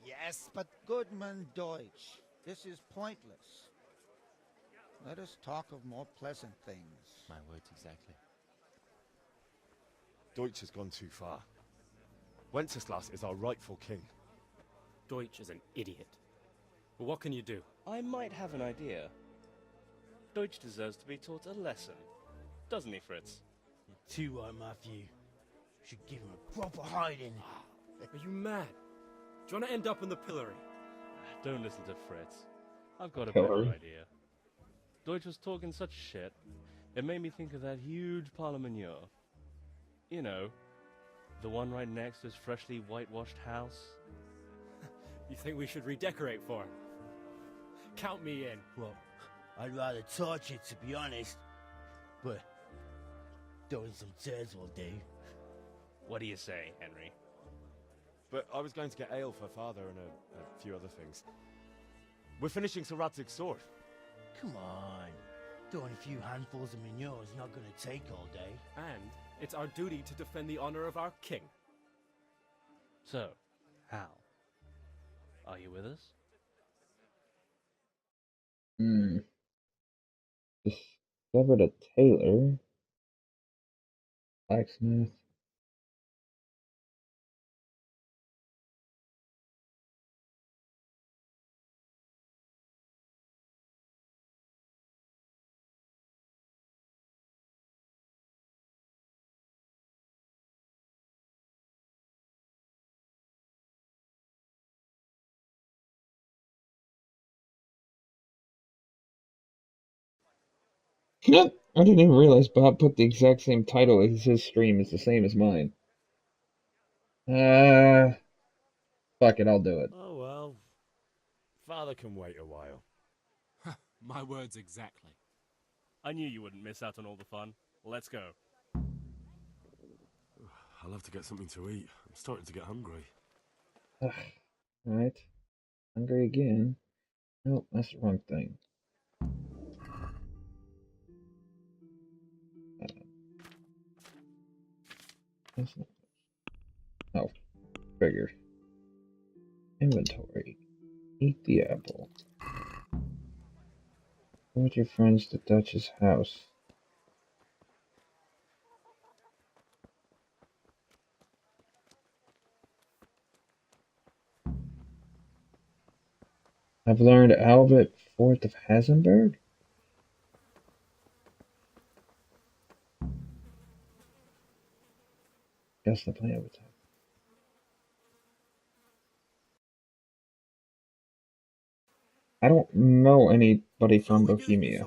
Yes, but Goodman Deutsch, this is pointless. Let us talk of more pleasant things. My words exactly. Deutsch has gone too far. Wenceslas is our rightful king. Deutsch is an idiot. But what can you do? I might have an idea. Deutsch deserves to be taught a lesson. Doesn't he, Fritz? You're too right, Matthew. Should give him a proper hiding. Are you mad? Do you want to end up in the pillory? Don't listen to Fritz. I've got a Pillory? better idea. Deutsch was talking such shit, it made me think of that huge Parlement. You know, the one right next to his freshly whitewashed house. You think we should redecorate for him? Count me in. Well, I'd rather torch it, to be honest. But throwing some tears will do. What do you say, Henry? But I was going to get ale for father and a few other things. We're finishing Sir Radzig's sword. Come on. Throwing a few handfuls of manure is not going to take all day. And it's our duty to defend the honor of our king. So, Hal, are you with us? Discovered a tailor. Blacksmith. Yep, I didn't even realize Bob put the exact same title as his stream is the same as mine. Fuck it, I'll do it. Oh well. Father can wait a while. My words exactly. I knew you wouldn't miss out on all the fun. Let's go. I'll have to get something to eat. I'm starting to get hungry. Alright. Hungry again. Nope, that's the wrong thing. That's not. Oh, figured. Inventory. Eat the apple. Go with your friends to Dutch's house. I've learned Albert Fourth of Hasenberg. Guess the plan over time. I don't know anybody from Bohemia.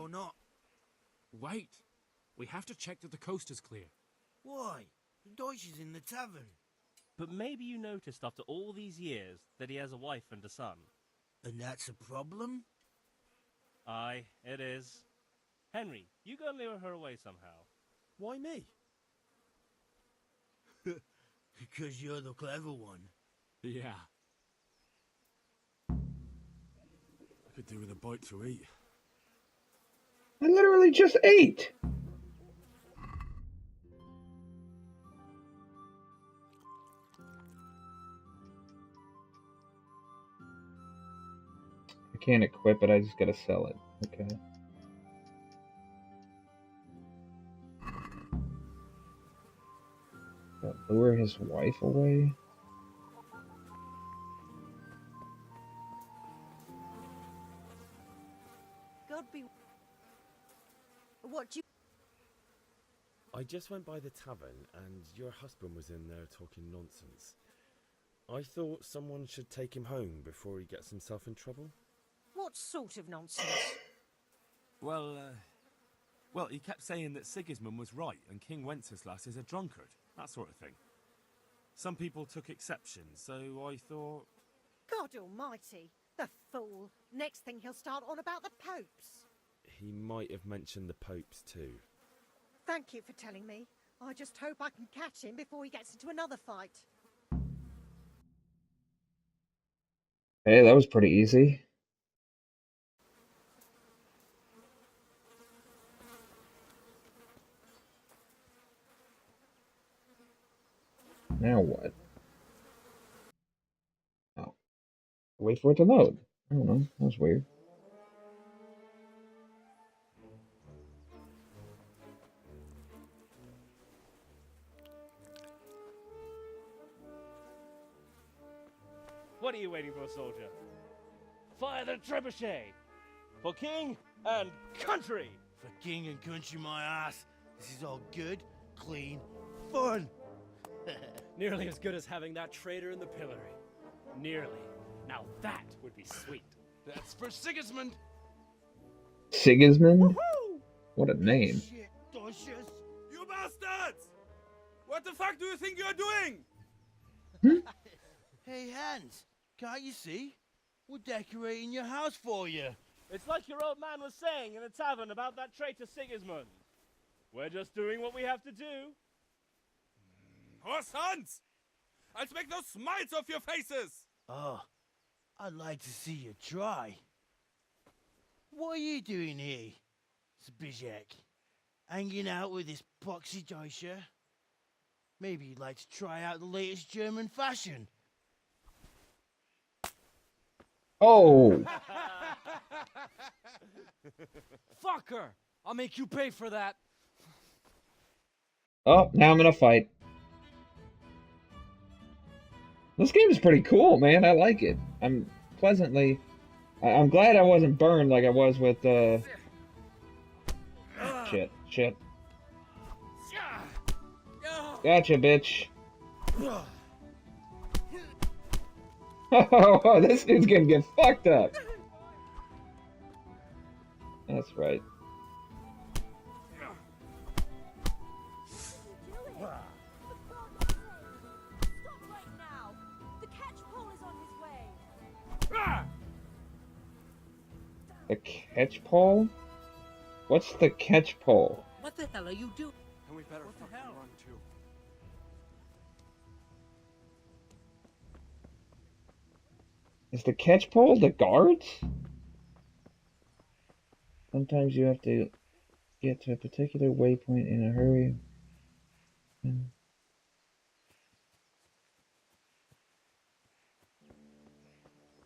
Wait. We have to check that the coast is clear. Why? Deutsch is in the tavern. But maybe you noticed after all these years that he has a wife and a son. And that's a problem? Aye, it is. Henry, you go lure her away somehow. Why me? Because you're the clever one. Yeah. I could do with a bite to eat. I literally just ate! I can't equip it, I just gotta sell it. Okay. Lure his wife away? God be... What do you... I just went by the tavern and your husband was in there talking nonsense. I thought someone should take him home before he gets himself in trouble. What sort of nonsense? Well, he kept saying that Sigismund was right and King Wenceslas is a drunkard, that sort of thing. Some people took exception, so I thought... God almighty, the fool. Next thing he'll start on about the popes. He might have mentioned the popes too. Thank you for telling me. I just hope I can catch him before he gets into another fight. Hey, that was pretty easy. Now what? Oh. Wait for it to load. I don't know. That was weird. What are you waiting for, soldier? Fire the trebuchet! For king and country! For king and country, my ass. This is all good, clean, fun. Nearly as good as having that traitor in the pillory. Nearly. Now that would be sweet. That's for Sigismund. Sigismund? What a name. Shit, Docious. You bastards! What the fuck do you think you're doing? Hey, Hans, can't you see? We're decorating your house for you. It's like your old man was saying in the tavern about that traitor Sigismund. We're just doing what we have to do. Horse Hans! I'll make those smiles off your faces! Oh, I'd like to see you try. What are you doing here, Zbigniew? Hanging out with this poxy Deutscher? Maybe you'd like to try out the latest German fashion. Oh! Fucker! I'll make you pay for that. Oh, now I'm in a fight. This game is pretty cool, man. I like it. I'm glad I wasn't burned like I was with, Shit. Gotcha, bitch. Oh, this dude's gonna get fucked up. That's right. The catch pole? What's the catch pole? What the hell are you doing? And we better fucking run too. Is the catch pole the guards? Sometimes you have to get to a particular waypoint in a hurry.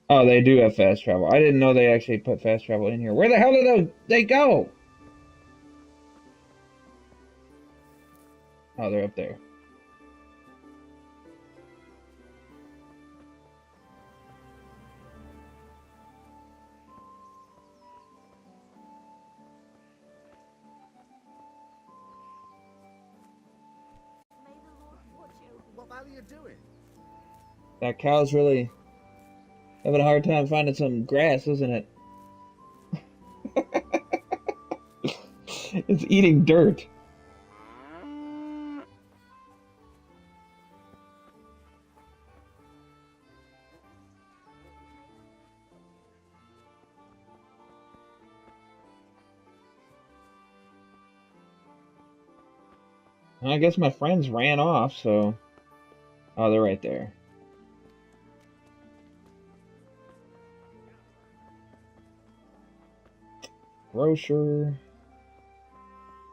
Oh, they do have fast travel. I didn't know they actually put fast travel in here. Where the hell did they go? Oh, they're up there. What are you doing? That cow's really having a hard time finding some grass, isn't it? It's eating dirt. I guess my friends ran off, so... Oh, they're right there. Grocer.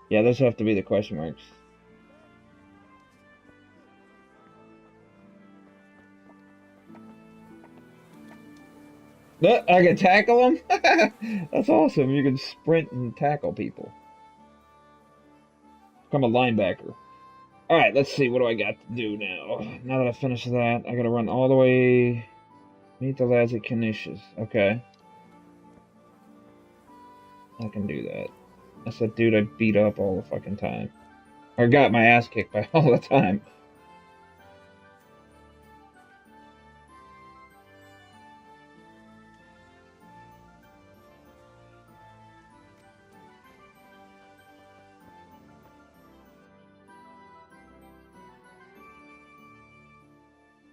Yeah, those have to be the question marks. Look, I can tackle them? That's awesome. You can sprint and tackle people. Become a linebacker. Alright, let's see. What do I got to do now? Now that I finish that, I gotta run all the way... Meet the lads at Canisius. Okay. I can do that. That's that dude I beat up all the fucking time. Or got my ass kicked by all the time.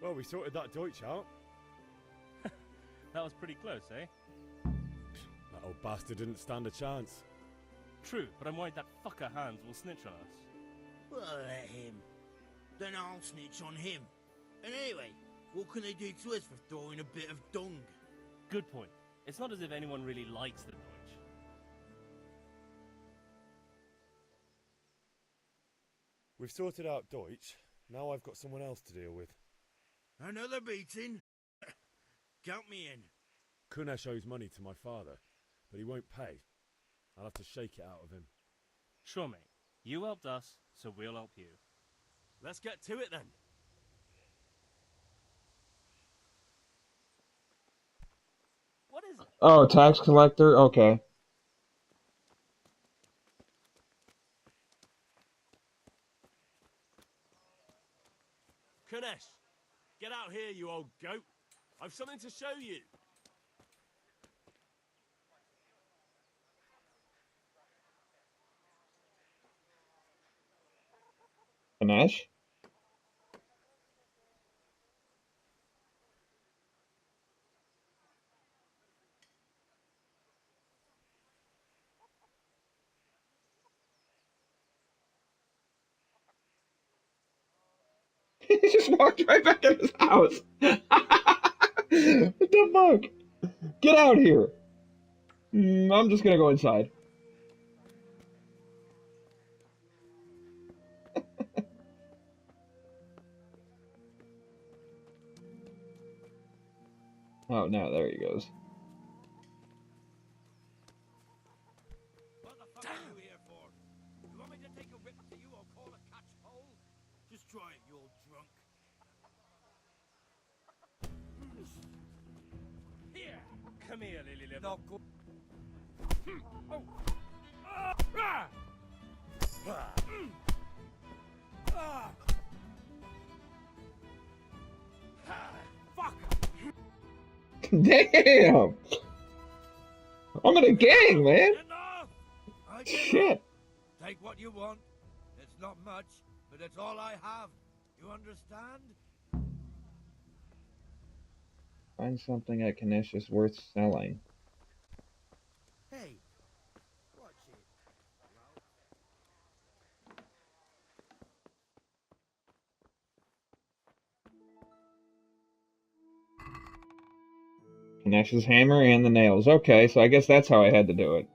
Well, we sorted that Deutsch out. That was pretty close, eh? That old bastard didn't stand a chance. True, but I'm worried that fucker Hans will snitch on us. Well, let him. Then I'll snitch on him. And anyway, what can they do to us for throwing a bit of dung? Good point. It's not as if anyone really likes the Deutsch. We've sorted out Deutsch. Now I've got someone else to deal with. Another beating? Count me in. Kunesh owes money to my father, but he won't pay. I'll have to shake it out of him. Sure, mate. You helped us, so we'll help you. Let's get to it then. What is it? Oh, tax collector? Okay. Kunesh, get out here, you old goat. I've something to show you. Ganesh? He just walked right back in his house. What the fuck? Get out here. I'm just gonna go inside. Oh, no, there he goes. What the fuck are you here for? You want me to take a whip to you or call a catch hole? Just try it, you old drunk. Here! Come here, Lily Liver. Not good. Oh! Ah! Ah! Fuck! Damn! I'm in a gang, man! I give Shit! up. Take what you want. It's not much, but it's all I have. You understand? Find something at Ganesh is worth selling. Hey, watch it. Ganesh's hammer and the nails. Okay, so I guess that's how I had to do it.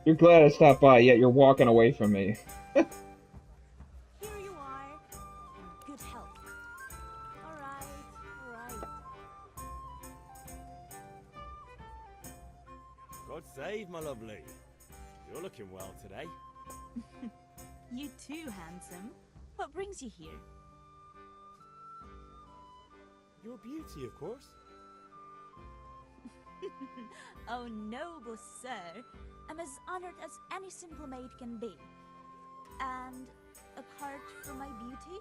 You're glad I stopped by, yet you're walking away from me. Here you are, in good health. All right. God save, my lovely. You're looking well today. You too, handsome. What brings you here? Your beauty, of course. Oh, noble sir, I'm as honored as any simple maid can be. And apart from my beauty,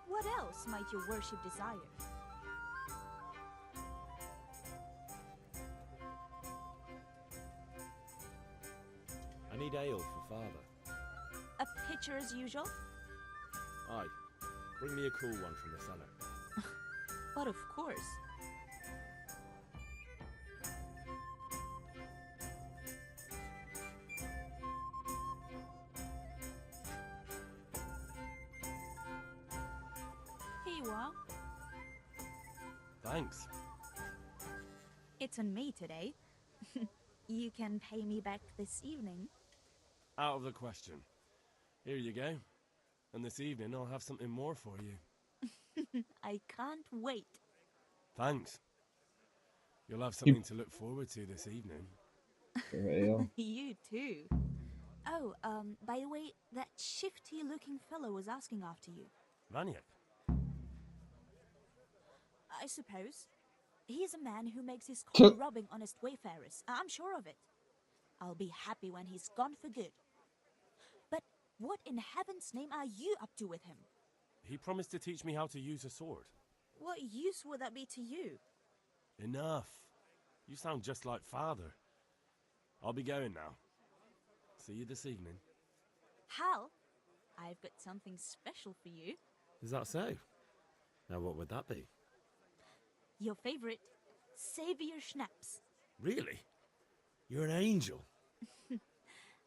what else might your worship desire? I need ale for father. A pitcher as usual? Aye. Bring me a cool one from the cellar. But of course. Here you are. Thanks. It's on me today. You can pay me back this evening. Out of the question. Here you go. And this evening I'll have something more for you. I can't wait. Thanks. You'll have something to look forward to this evening. You too. Oh, by the way, that shifty-looking fellow was asking after you. Vanyip. I suppose. He's a man who makes his coin robbing honest wayfarers. I'm sure of it. I'll be happy when he's gone for good. But what in heaven's name are you up to with him? He promised to teach me how to use a sword. What use would that be to you? Enough. You sound just like Father. I'll be going now. See you this evening. Hal, I've got something special for you. Is that so? Now what would that be? Your favorite Savior Schnapps. Really? You're an angel.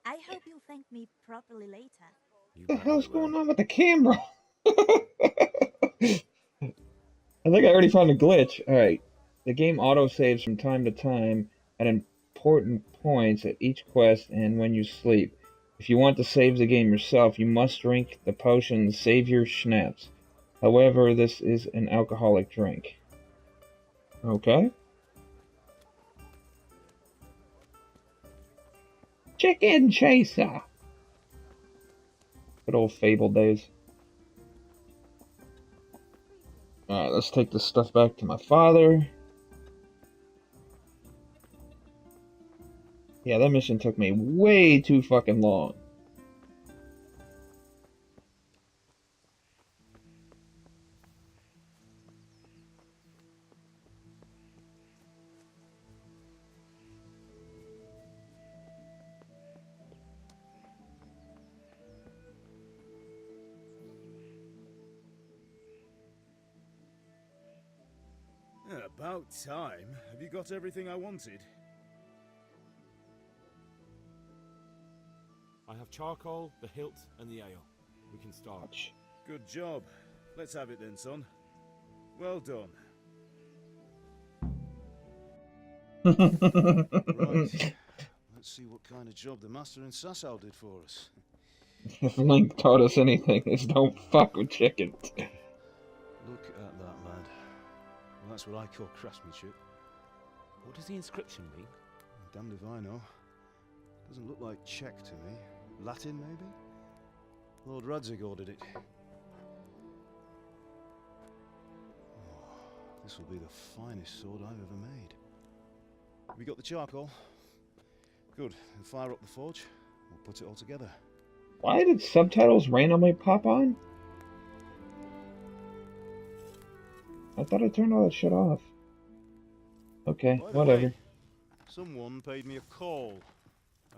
I hope you'll thank me properly later. What the hell's going on with the camera? I think I already found a glitch. Alright. The game autosaves from time to time at important points at each quest and when you sleep. If you want to save the game yourself, you must drink the potion Savior Schnapps. However, this is an alcoholic drink. Okay. Chicken chaser! Good old Fable days. Alright, let's take this stuff back to my father. Yeah, that mission took me way too fucking long. About time. Have you got everything I wanted? I have charcoal, the hilt, and the ale. We can start. Good job. Let's have it then, son. Well done. Right. Let's see what kind of job the master in Sasau did for us. If Link taught us anything, it's don't fuck with chickens. Look at that, lad. Well, that's what I call craftsmanship. What does the inscription mean? Damned if I know. Doesn't look like Czech to me. Latin, maybe? Lord Radzig ordered it. Oh, this will be the finest sword I've ever made. Have we got the charcoal? Good. Then fire up the forge. We'll put it all together. Why did subtitles randomly pop on? I thought I turned all that shit off. Okay, By the whatever. way, someone paid me a call.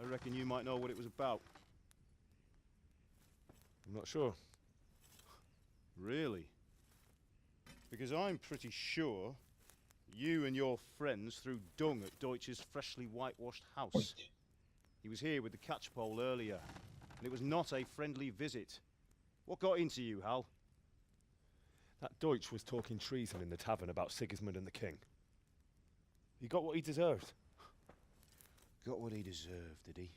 I reckon you might know what it was about. I'm not sure. Really? Because I'm pretty sure you and your friends threw dung at Deutsch's freshly whitewashed house. He was here with the catchpole earlier, and it was not a friendly visit. What got into you, Hal? That Deutsch was talking treason in the tavern about Sigismund and the king. He got what he deserved. Got what he deserved, did he?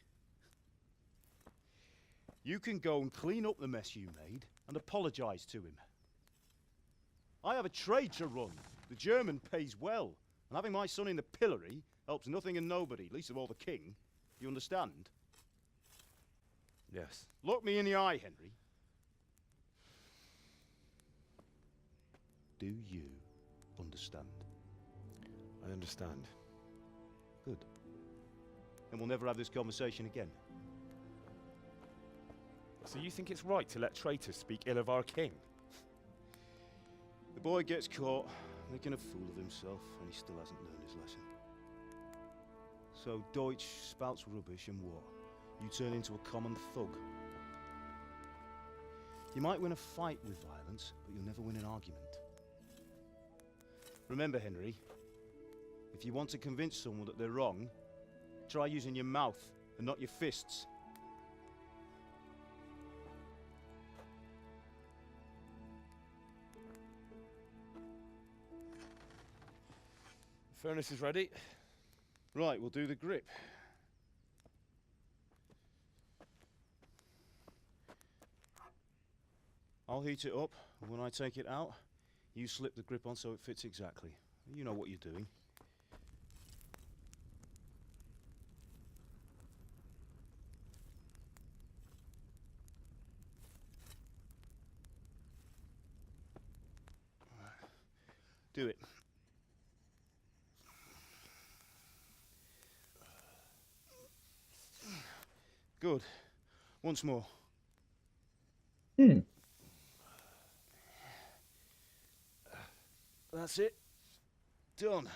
You can go and clean up the mess you made and apologise to him. I have a trade to run. The German pays well, and having my son in the pillory helps nothing and nobody, least of all the king. You understand? Yes. Look me in the eye, Henry. Do you understand? I understand. Good. Then we'll never have this conversation again. So you think it's right to let traitors speak ill of our king? The boy gets caught, making a fool of himself, and he still hasn't learned his lesson. So Deutsch spouts rubbish, and what? You turn into a common thug. You might win a fight with violence, but you'll never win an argument. Remember, Henry, if you want to convince someone that they're wrong, try using your mouth and not your fists. The furnace is ready. Right, we'll do the grip. I'll heat it up, and when I take it out, you slip the grip on so it fits exactly. You know what you're doing. Do it. Good. Once more. That's it. Done.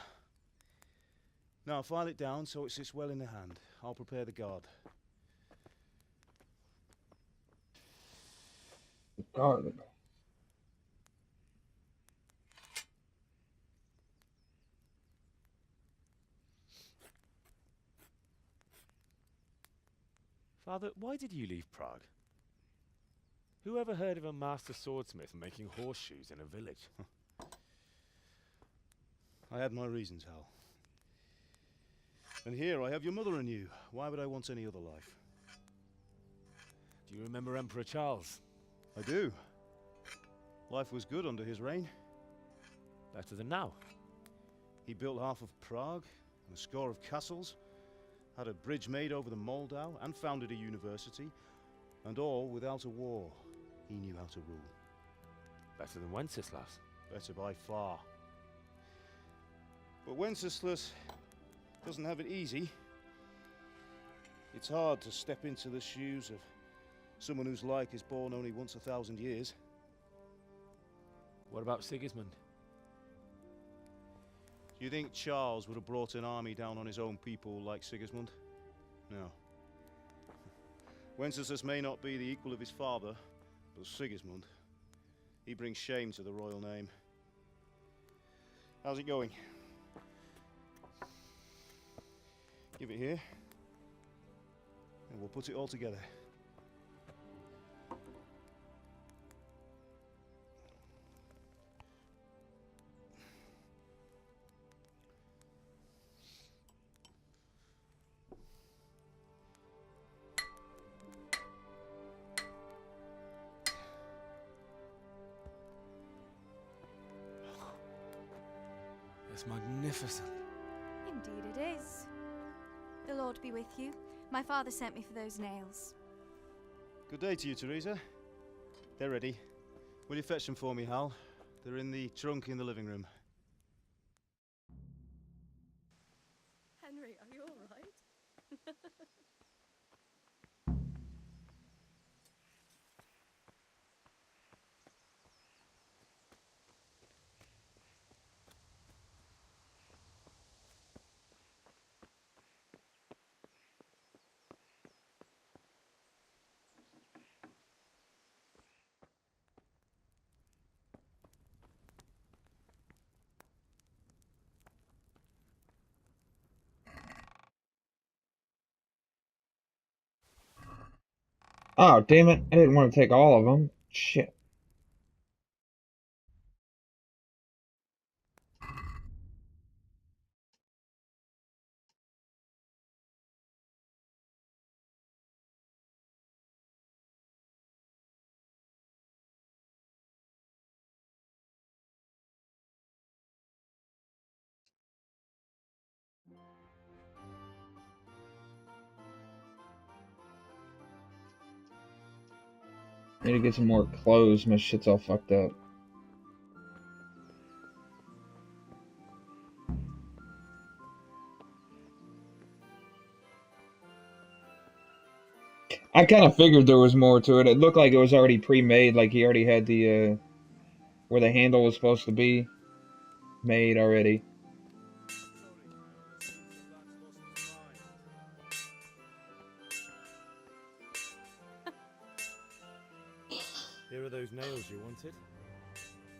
Now file it down so it sits well in the hand. I'll prepare the guard. Guard. Father, why did you leave Prague? Who ever heard of a master swordsmith making horseshoes in a village? I had my reasons, Hal. And here I have your mother and you. Why would I want any other life? Do you remember Emperor Charles? I do. Life was good under his reign. Better than now. He built half of Prague and a score of castles, had a bridge made over the Moldau, and founded a university, and all without a war. He knew how to rule. Better than Wenceslas. Better by far. But Wenceslas doesn't have it easy. It's hard to step into the shoes of someone whose like is born only once 1,000 years. What about Sigismund? Do you think Charles would have brought an army down on his own people like Sigismund? No. Wenceslas may not be the equal of his father, but Sigismund, he brings shame to the royal name. How's it going? Give it here, and we'll put it all together. It's magnificent. Indeed it is. The Lord be with you. My father sent me for those nails. Good day to you, Teresa. They're ready. Will you fetch them for me, Hal? They're in the trunk in the living room. Henry, are you all right? Oh, damn it. I didn't want to take all of them. Shit. Need to get some more clothes. My shit's all fucked up. I kind of figured there was more to it. It looked like it was already pre-made, like he already had the, where the handle was supposed to be made already. Here are those nails you wanted.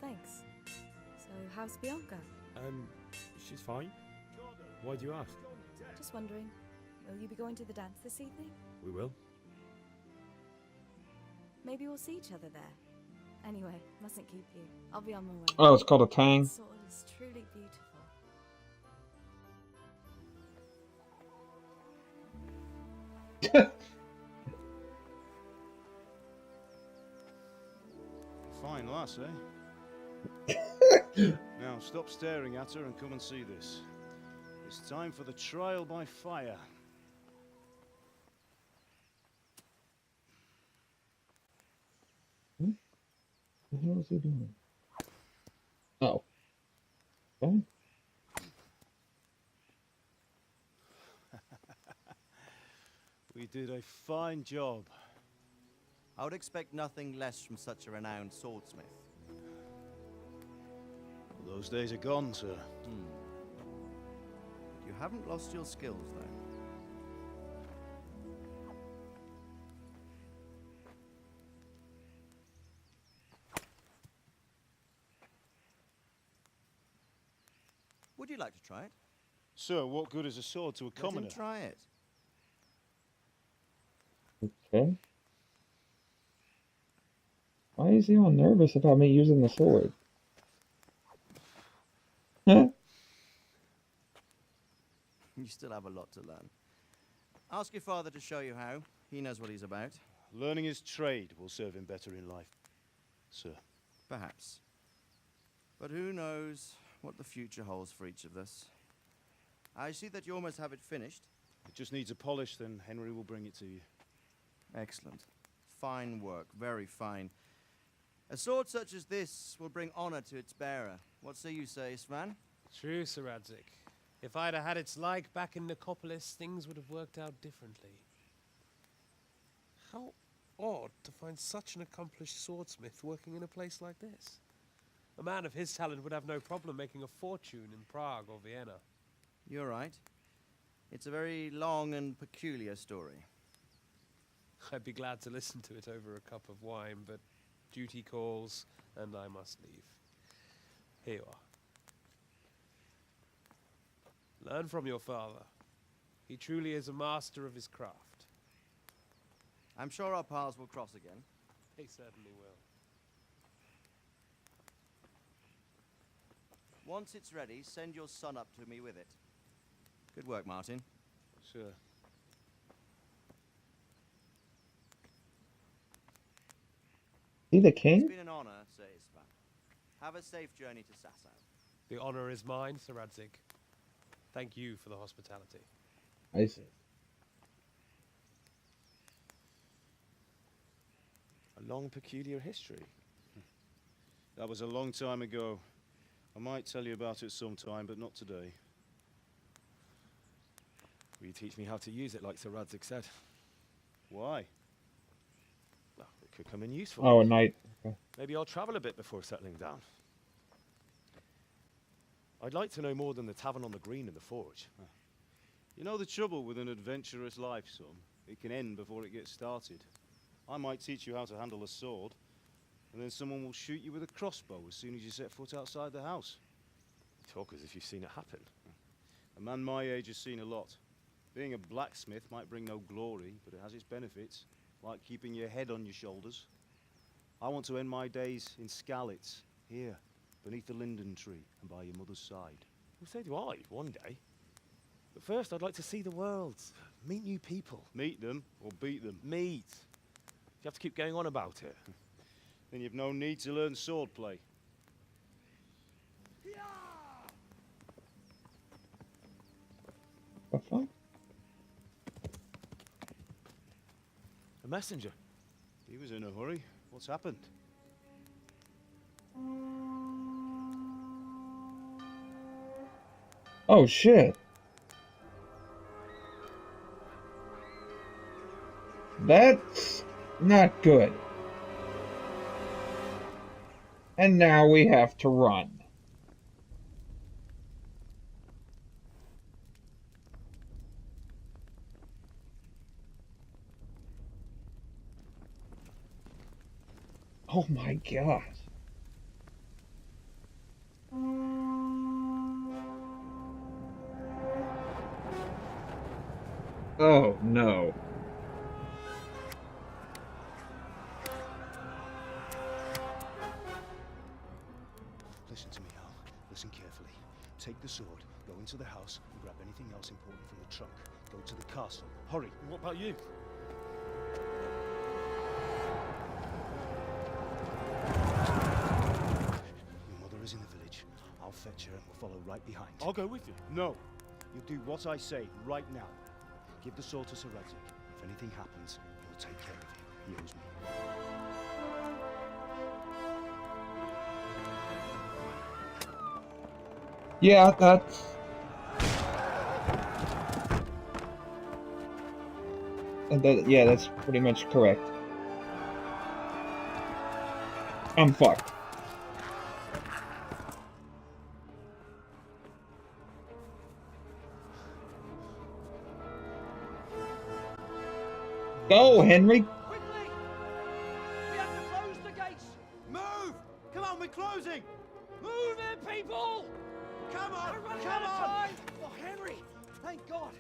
Thanks. So, how's Bianca? She's fine. Why do you ask? Just wondering, will you be going to the dance this evening? We will. Maybe we'll see each other there. Anyway, mustn't keep you. I'll be on my way. Oh, it's called a tang. This sword is truly beautiful. Fine lass, eh? Now stop staring at her and come and see this. It's time for the trial by fire. What the hell is he doing? Oh. Okay. We did a fine job. I would expect nothing less from such a renowned swordsmith. Those days are gone, sir. You haven't lost your skills, though. Would you like to try it? Sir, what good is a sword to a commoner? Let him try it. Okay. Why is he all nervous about me using the sword? Huh? You still have a lot to learn. Ask your father to show you how. He knows what he's about. Learning his trade will serve him better in life, sir. Perhaps. But who knows what the future holds for each of us. I see that you almost have it finished. It just needs a polish, then Henry will bring it to you. Excellent. Fine work, very fine. A sword such as this will bring honor to its bearer. What say you, Svan? True, Sir Radzik. If I'd have had its like back in Nicopolis, things would have worked out differently. How odd to find such an accomplished swordsmith working in a place like this. A man of his talent would have no problem making a fortune in Prague or Vienna. You're right. It's a very long and peculiar story. I'd be glad to listen to it over a cup of wine, but duty calls, and I must leave. Here you are. Learn from your father. He truly is a master of his craft. I'm sure our paths will cross again. They certainly will. Once it's ready, send your son up to me with it. Good work, Martin. Sure. He the king? It's been an honor, Sir Isvan. Have a safe journey to Sasau. The honor is mine, Sir Radzik. Thank you for the hospitality. I see. A long, peculiar history. That was a long time ago. I might tell you about it sometime, but not today. Will you teach me how to use it like Sir Radzik said? Why? Well, it could come in useful. Oh, a knight. Okay. Maybe I'll travel a bit before settling down. I'd like to know more than the tavern on the green and the forge. You know the trouble with an adventurous life, son? It can end before it gets started. I might teach you how to handle a sword, and then someone will shoot you with a crossbow as soon as you set foot outside the house. You talk as if you've seen it happen. A man my age has seen a lot. Being a blacksmith might bring no glory, but it has its benefits, like keeping your head on your shoulders. I want to end my days in Skalitz, here, beneath the linden tree and by your mother's side. Well, so do I, one day. But first, I'd like to see the world, meet new people. Meet them or beat them? Meet. You have to keep going on about it. Then you've no need to learn swordplay. The fuck? A messenger. He was in a hurry. What's happened? Oh shit. That's not good. And now we have to run. Oh my god. Oh no. Listen to me, Hal. Listen carefully. Take the sword, go into the house, and grab anything else important from the trunk. Go to the castle. Hurry. What about you? Your mother is in the village. I'll fetch her and we'll follow right behind. I'll go with you. No. You'll do what I say right now. Give the sword to Sir Radzik. If anything happens, he'll take care of you. He owes me. Yeah, that's... yeah, that's pretty much correct. I'm fucked. Go, Henry. Quickly! We have to close the gates! Move! Come on, we're closing! Move it, people! Come on! We're running Come out of on! time! Oh, Henry! Thank God!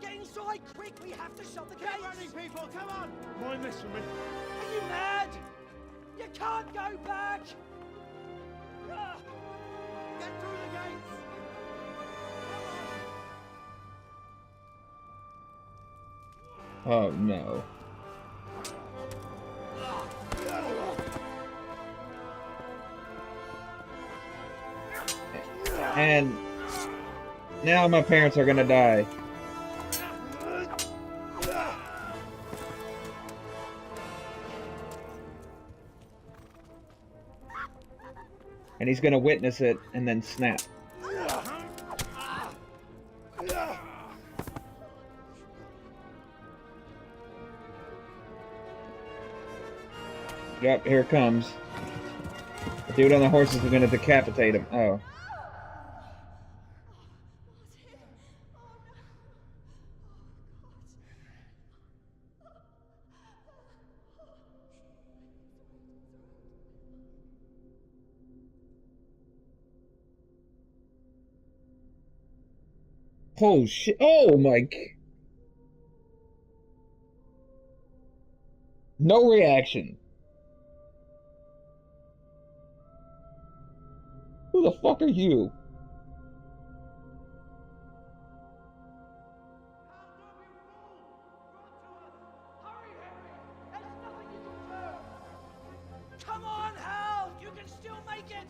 Get inside, quick! We have to shut the gates! Keep running, people! Come on! Mind this for me. Are you mad? You can't go back! Ah! Get through the gates! Oh no. And now my parents are gonna die. And he's gonna witness it and then snap. Yep, here it comes. The dude on the horse is gonna decapitate him. Oh. Oh shit! Oh my! No reaction. Who the fuck are you? Come on, Hal! You can still make it!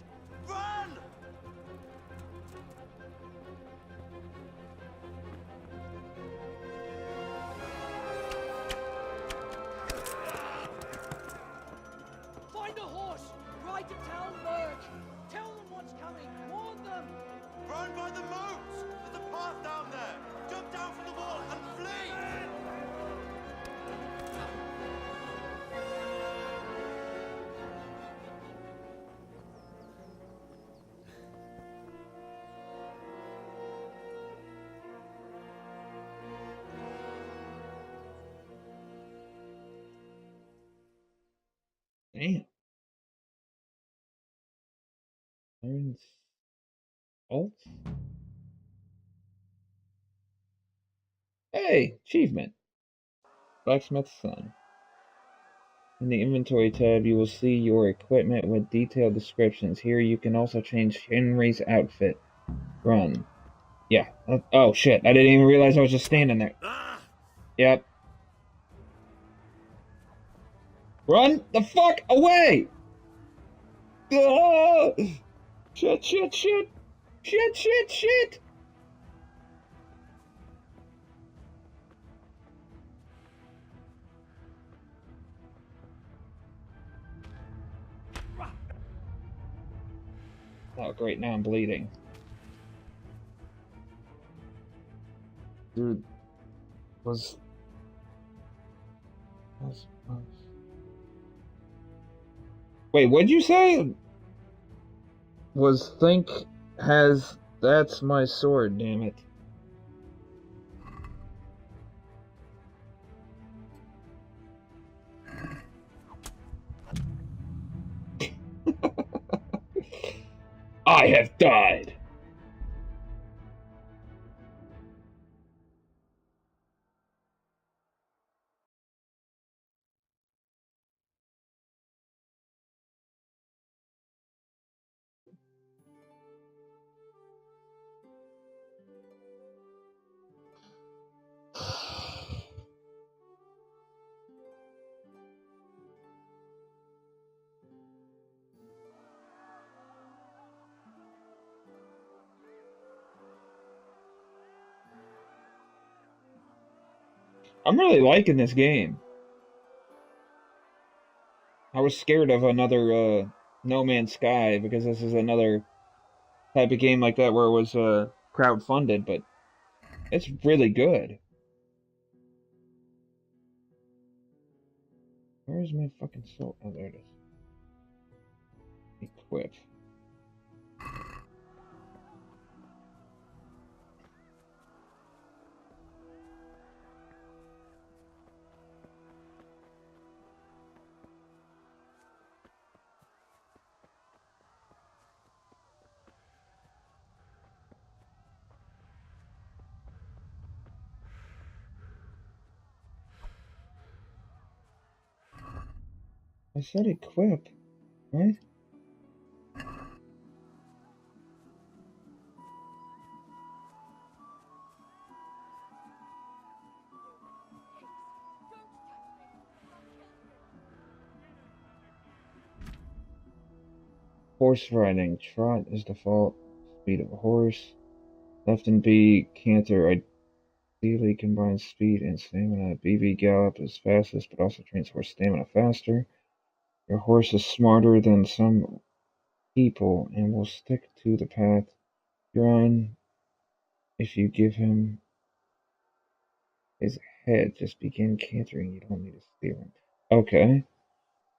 Run! Find a horse! Ride to Talmberg! Tell them what's coming! Warn them! Run by the moats! There's a path down there! Jump down from the wall and flee! Damn. Learns alt. Hey, achievement. Blacksmith's son. In the inventory tab, you will see your equipment with detailed descriptions. Here you can also change Henry's outfit. Run. Yeah. Oh shit, I didn't even realize I was just standing there. Yep. Run the fuck away! Ah! Shit, shit, shit! Shit, shit, shit! Oh great, now I'm bleeding. Dude, was wait, what'd you say? Was think has that's my sword, damn it. I have died. I'm really liking this game. I was scared of another No Man's Sky because this is another type of game like that where it was crowdfunded, but it's really good. Where's my fucking soul? Oh, there it is. Equip. I said equip, right? Horse riding. Trot is default speed of a horse. Left and B canter ideally combines speed and stamina. BB gallop is fastest, but also trains horse stamina faster. Your horse is smarter than some people and will stick to the path you're on if you give him his head. Just begin cantering. You don't need to steer him. Okay.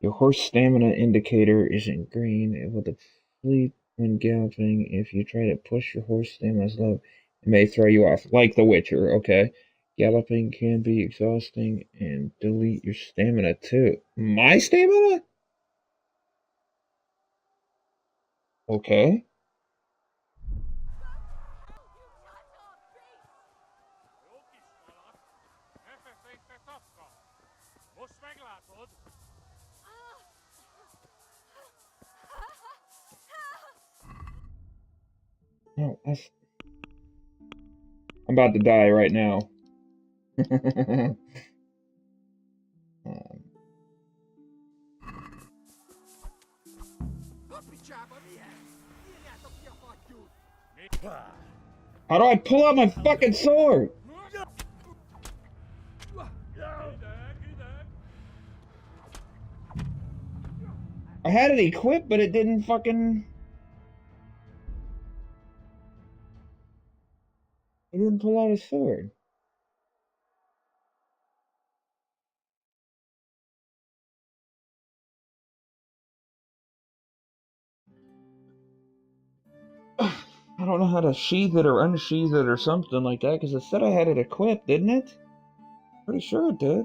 Your horse stamina indicator isn't green. It will deplete when galloping. If you try to push your horse stamina's low, it may throw you off, like The Witcher, okay? Galloping can be exhausting and delete your stamina too. My stamina? Okay. No, I'm about to die right now. How do I pull out my fucking sword? I had it equipped, but it didn't fucking... He didn't pull out his sword. I don't know how to sheath it or unsheath it or something like that, because it said I had it equipped, didn't it? Pretty sure it did.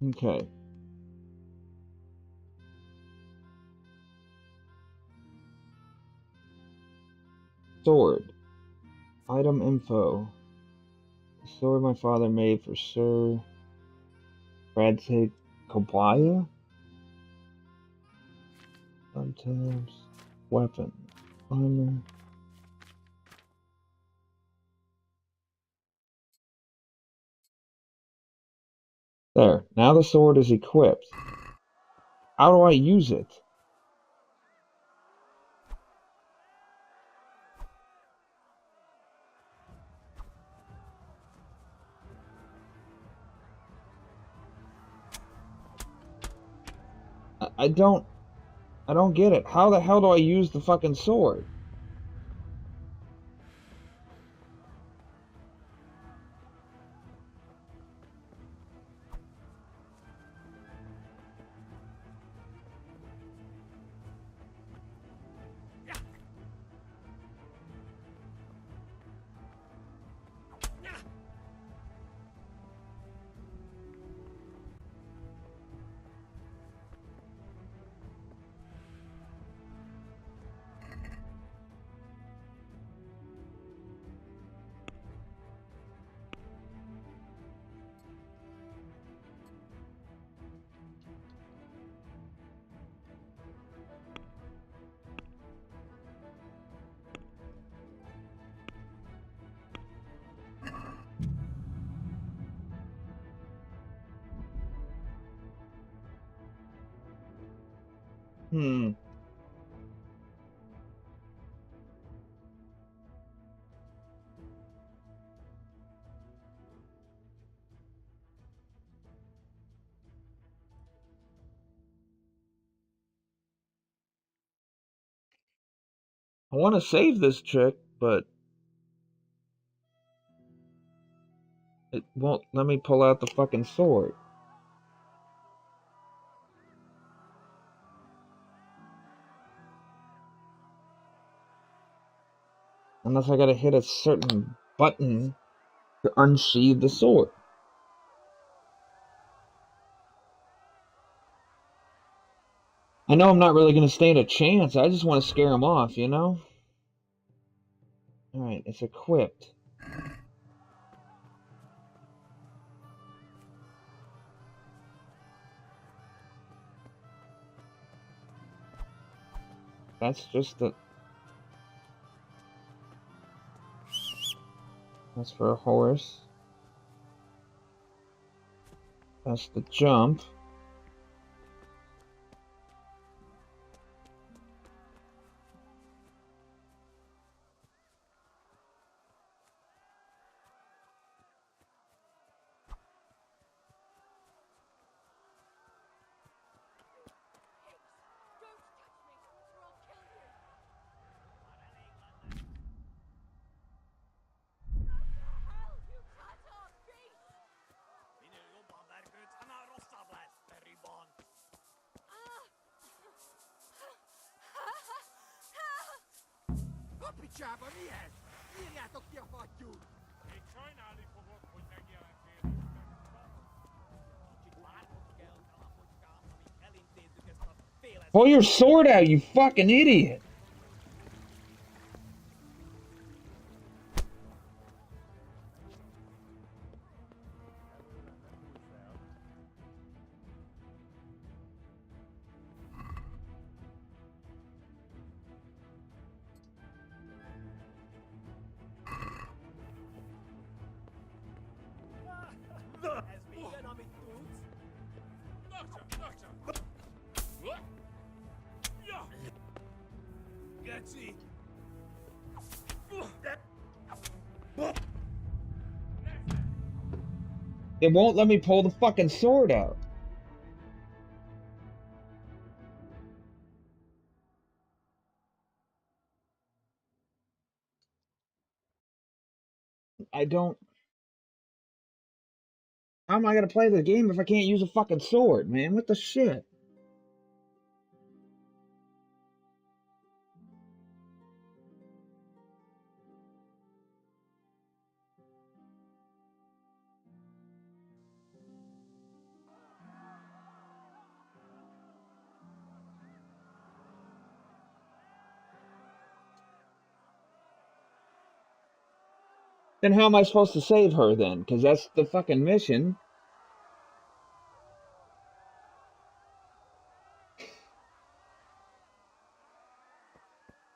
Okay. Sword. Item info. The sword my father made for Sir Radzik Kobaya? Sometimes. Weapon. Armor. There. Now the sword is equipped. How do I use it? I don't get it. How the hell do I use the fucking sword? Hmm. I want to save this chick, but it won't let me pull out the fucking sword. Unless I gotta hit a certain button to unsheathe the sword. I know I'm not really gonna stand a chance. I just want to scare him off, you know? Alright, it's equipped. That's just the... That's for a horse. That's the jump. Picsába mi ez? Írjátok ki a fattyút! Még sajnálni fogod, hogy megjelentél. Kicsit várnod kell, kalapocskám, amíg elintézzük ezt a féles... Pull your sword out, you fucking idiot! Ez minden, amit tudsz? Geci! It won't let me pull the fucking sword out. I don't... How am I gonna play the game if I can't use a fucking sword, man? What the shit? Then how am I supposed to save her then? Because that's the fucking mission.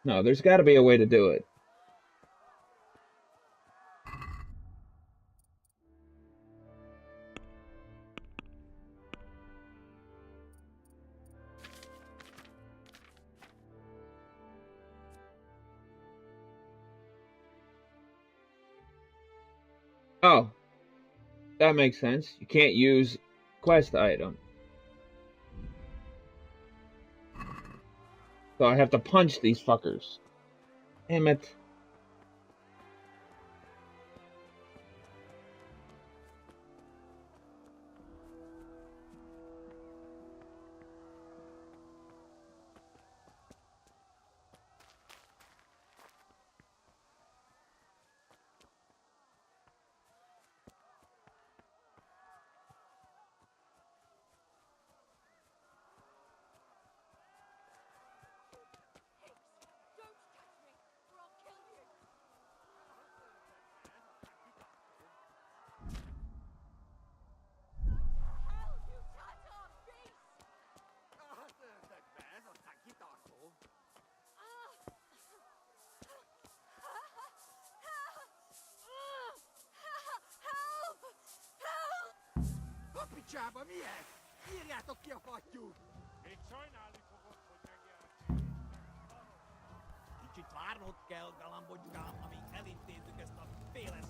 No, there's got to be a way to do it. Oh, that makes sense. You can't use quest item. So I have to punch these fuckers. Damn it. Picsába mi ez? Írjátok ki a fattyút! Még sajnálni fogod, hogy megjelentél. Kicsit várnod kell, galambocskám, amíg elintézzük ezt a féles...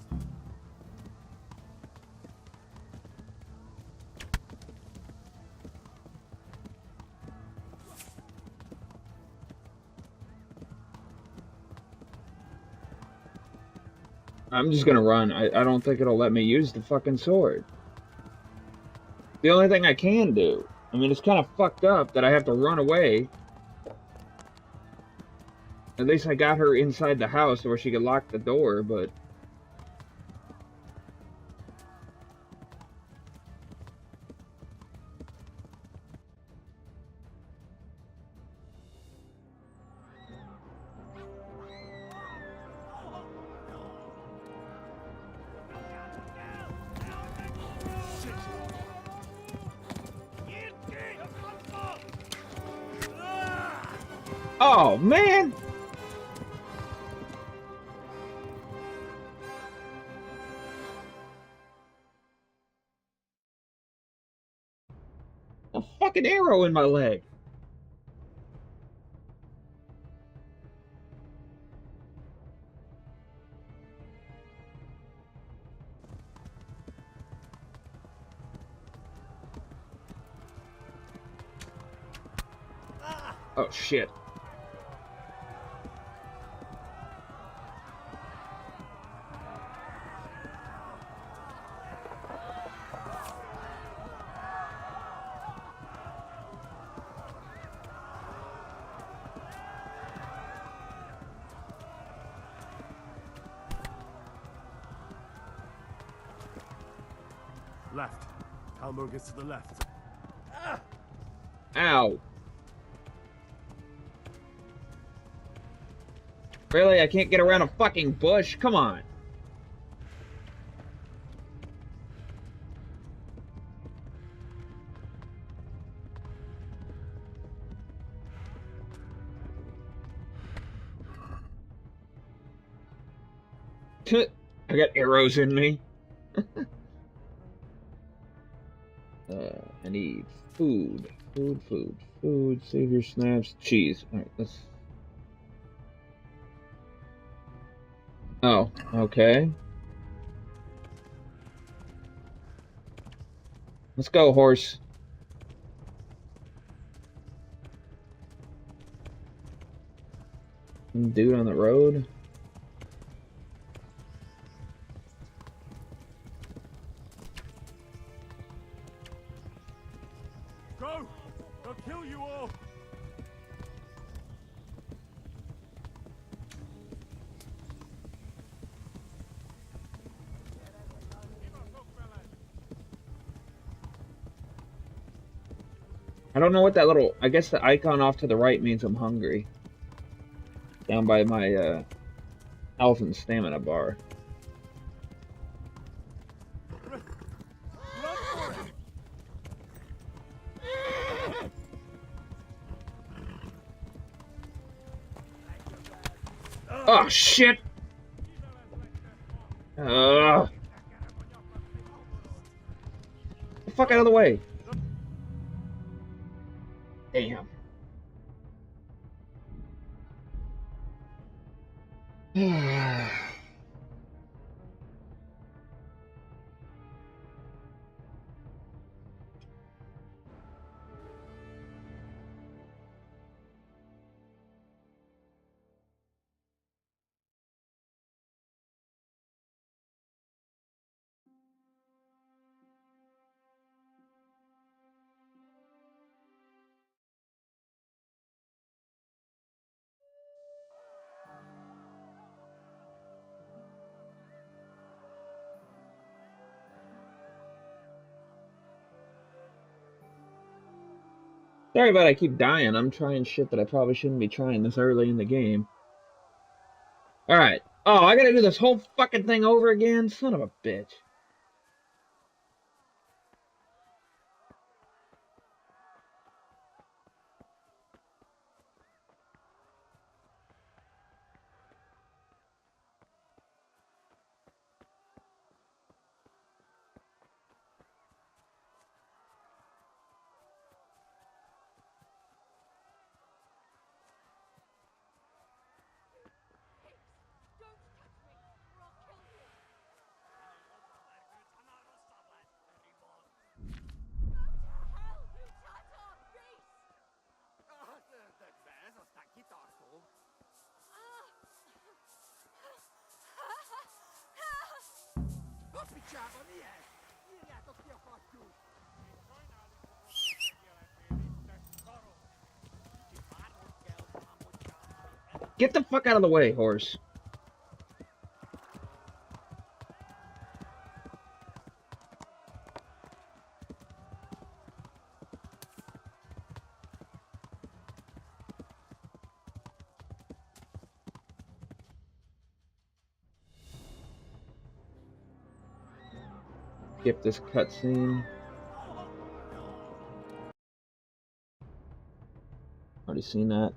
I'm just gonna run. I don't think it'll let me use the fucking sword. The only thing I can do. I mean, it's kind of fucked up that I have to run away. At least I got her inside the house where she could lock the door, but... Oh, man! A fucking arrow in my leg. Oh, shit. Left. Halmur gets to the left. Ow. Really? I can't get around a fucking bush? Come on. I got arrows in me. I need food. Food. Savior snaps. Cheese. Alright, let's... Oh, okay. Let's go, horse. Some dude on the road. Go! They'll kill you all! I don't know what that little... I guess the icon off to the right means I'm hungry. Down by my, health and stamina bar. Oh, shit! The fuck out of the way! Damn. Sorry about I keep dying. I'm trying shit that I probably shouldn't be trying this early in the game. Alright. Oh, I gotta do this whole fucking thing over again? Son of a bitch. Get the fuck out of the way, horse. Skip this cutscene. Already seen that.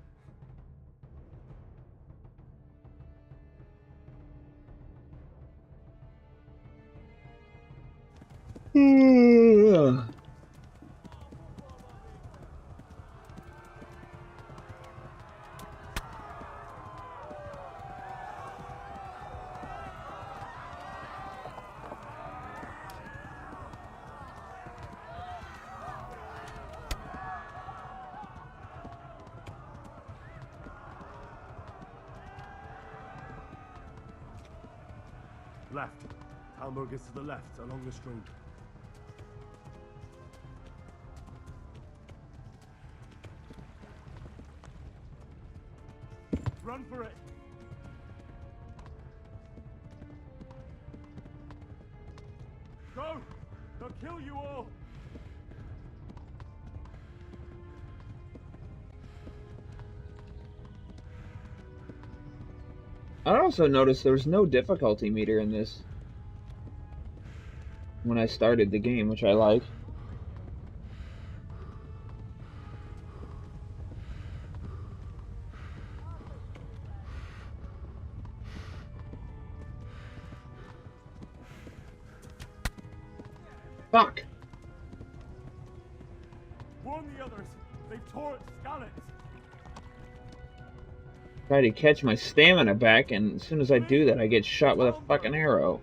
Left. Talmberg is to the left, along the stream. Run for it! Go! They'll kill you all! I also noticed there was no difficulty meter in this when I started the game, which I like. Fuck! Warn the others! They've tore at Skalitz! Try to catch my stamina back, and as soon as I do that, I get shot with a fucking arrow.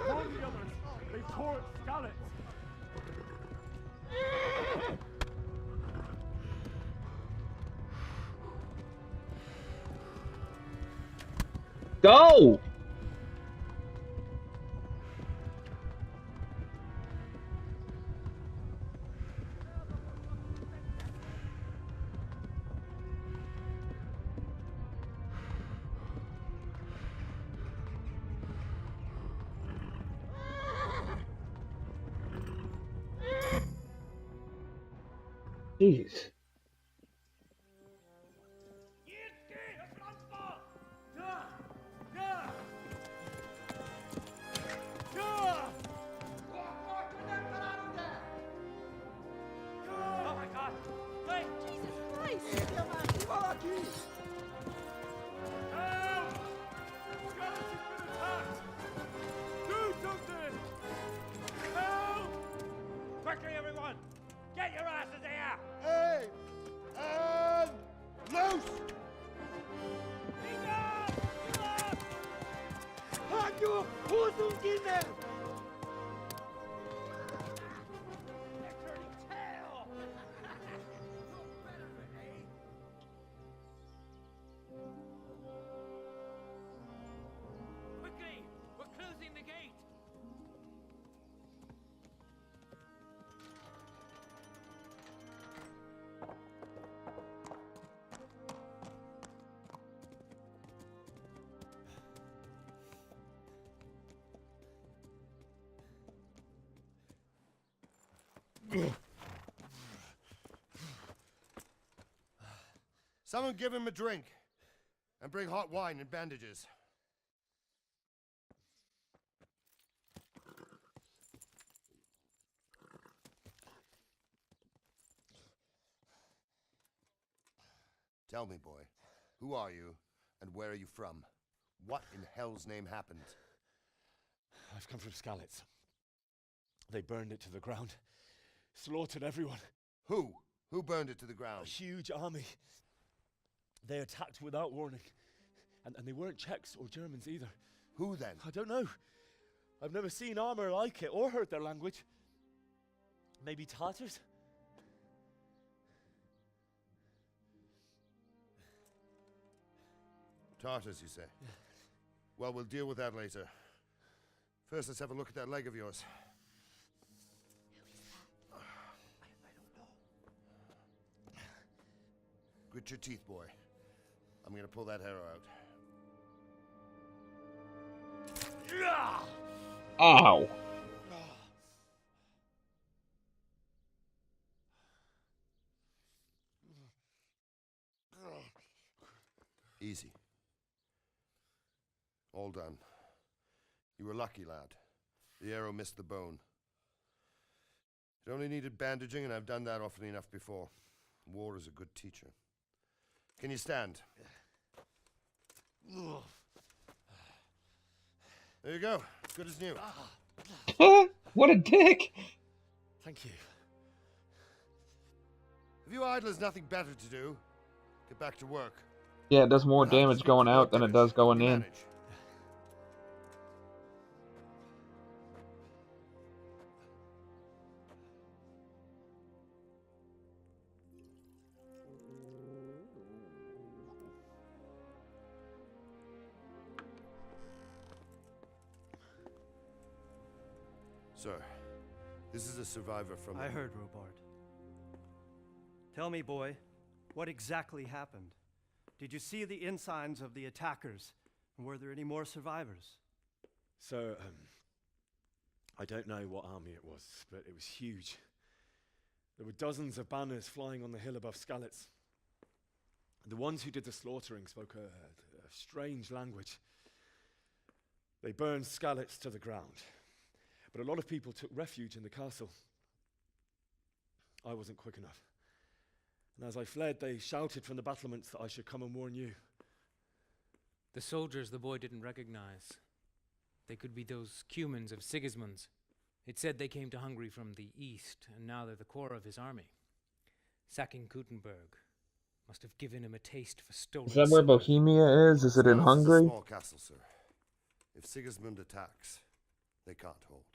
Warn the others! They've tore at Skalitz! Go! Jeez. Oh my God! Wait! Jesus Christ! Help! Skalitz has been attacked! Do something! Help! Quickly, everyone! Get your asses here! Hey! And loose! Hajo, Hosenkinder! Quickly! We're closing the gate! Someone give him a drink. And bring hot wine and bandages. Tell me, boy, who are you, and where are you from? What in hell's name happened? I've come from Skalitz. They burned it to the ground. Slaughtered everyone. Who? Who burned it to the ground? A huge army. They attacked without warning. And they weren't Czechs or Germans either. Who then? I don't know. I've never seen armor like it or heard their language. Maybe Tatars? Tartars, you say? Well, we'll deal with that later. First, let's have a look at that leg of yours. Grit your teeth, boy. I'm gonna pull that arrow out. Ow! Easy. All done. You were lucky, lad. The arrow missed the bone. It only needed bandaging, and I've done that often enough before. War is a good teacher. Can you stand? There you go. Good as new. What a dick! Thank you. Have you idlers nothing better to do? Get back to work. Yeah, it does more You'll have to damage speak going to out than it Deliverance. does going You in. manage. Sir, this is a survivor from... I heard, Robard. Tell me, boy, what exactly happened? Did you see the ensigns of the attackers? And were there any more survivors? So, I don't know what army it was, but it was huge. There were dozens of banners flying on the hill above Skalitz. The ones who did the slaughtering spoke a strange language. They burned Skalitz to the ground, but a lot of people took refuge in the castle. I wasn't quick enough. And as I fled, they shouted from the battlements that I should come and warn you. The soldiers the boy didn't recognize. They could be those Cumans of Sigismund's. It said they came to Hungary from the east, and now they're the core of his army. Sacking Gutenberg must have given him a taste for stolen Is that where silver. Bohemia is? Is it in Skalitz is a Hungary? small castle, sir. If Sigismund attacks, they can't hold.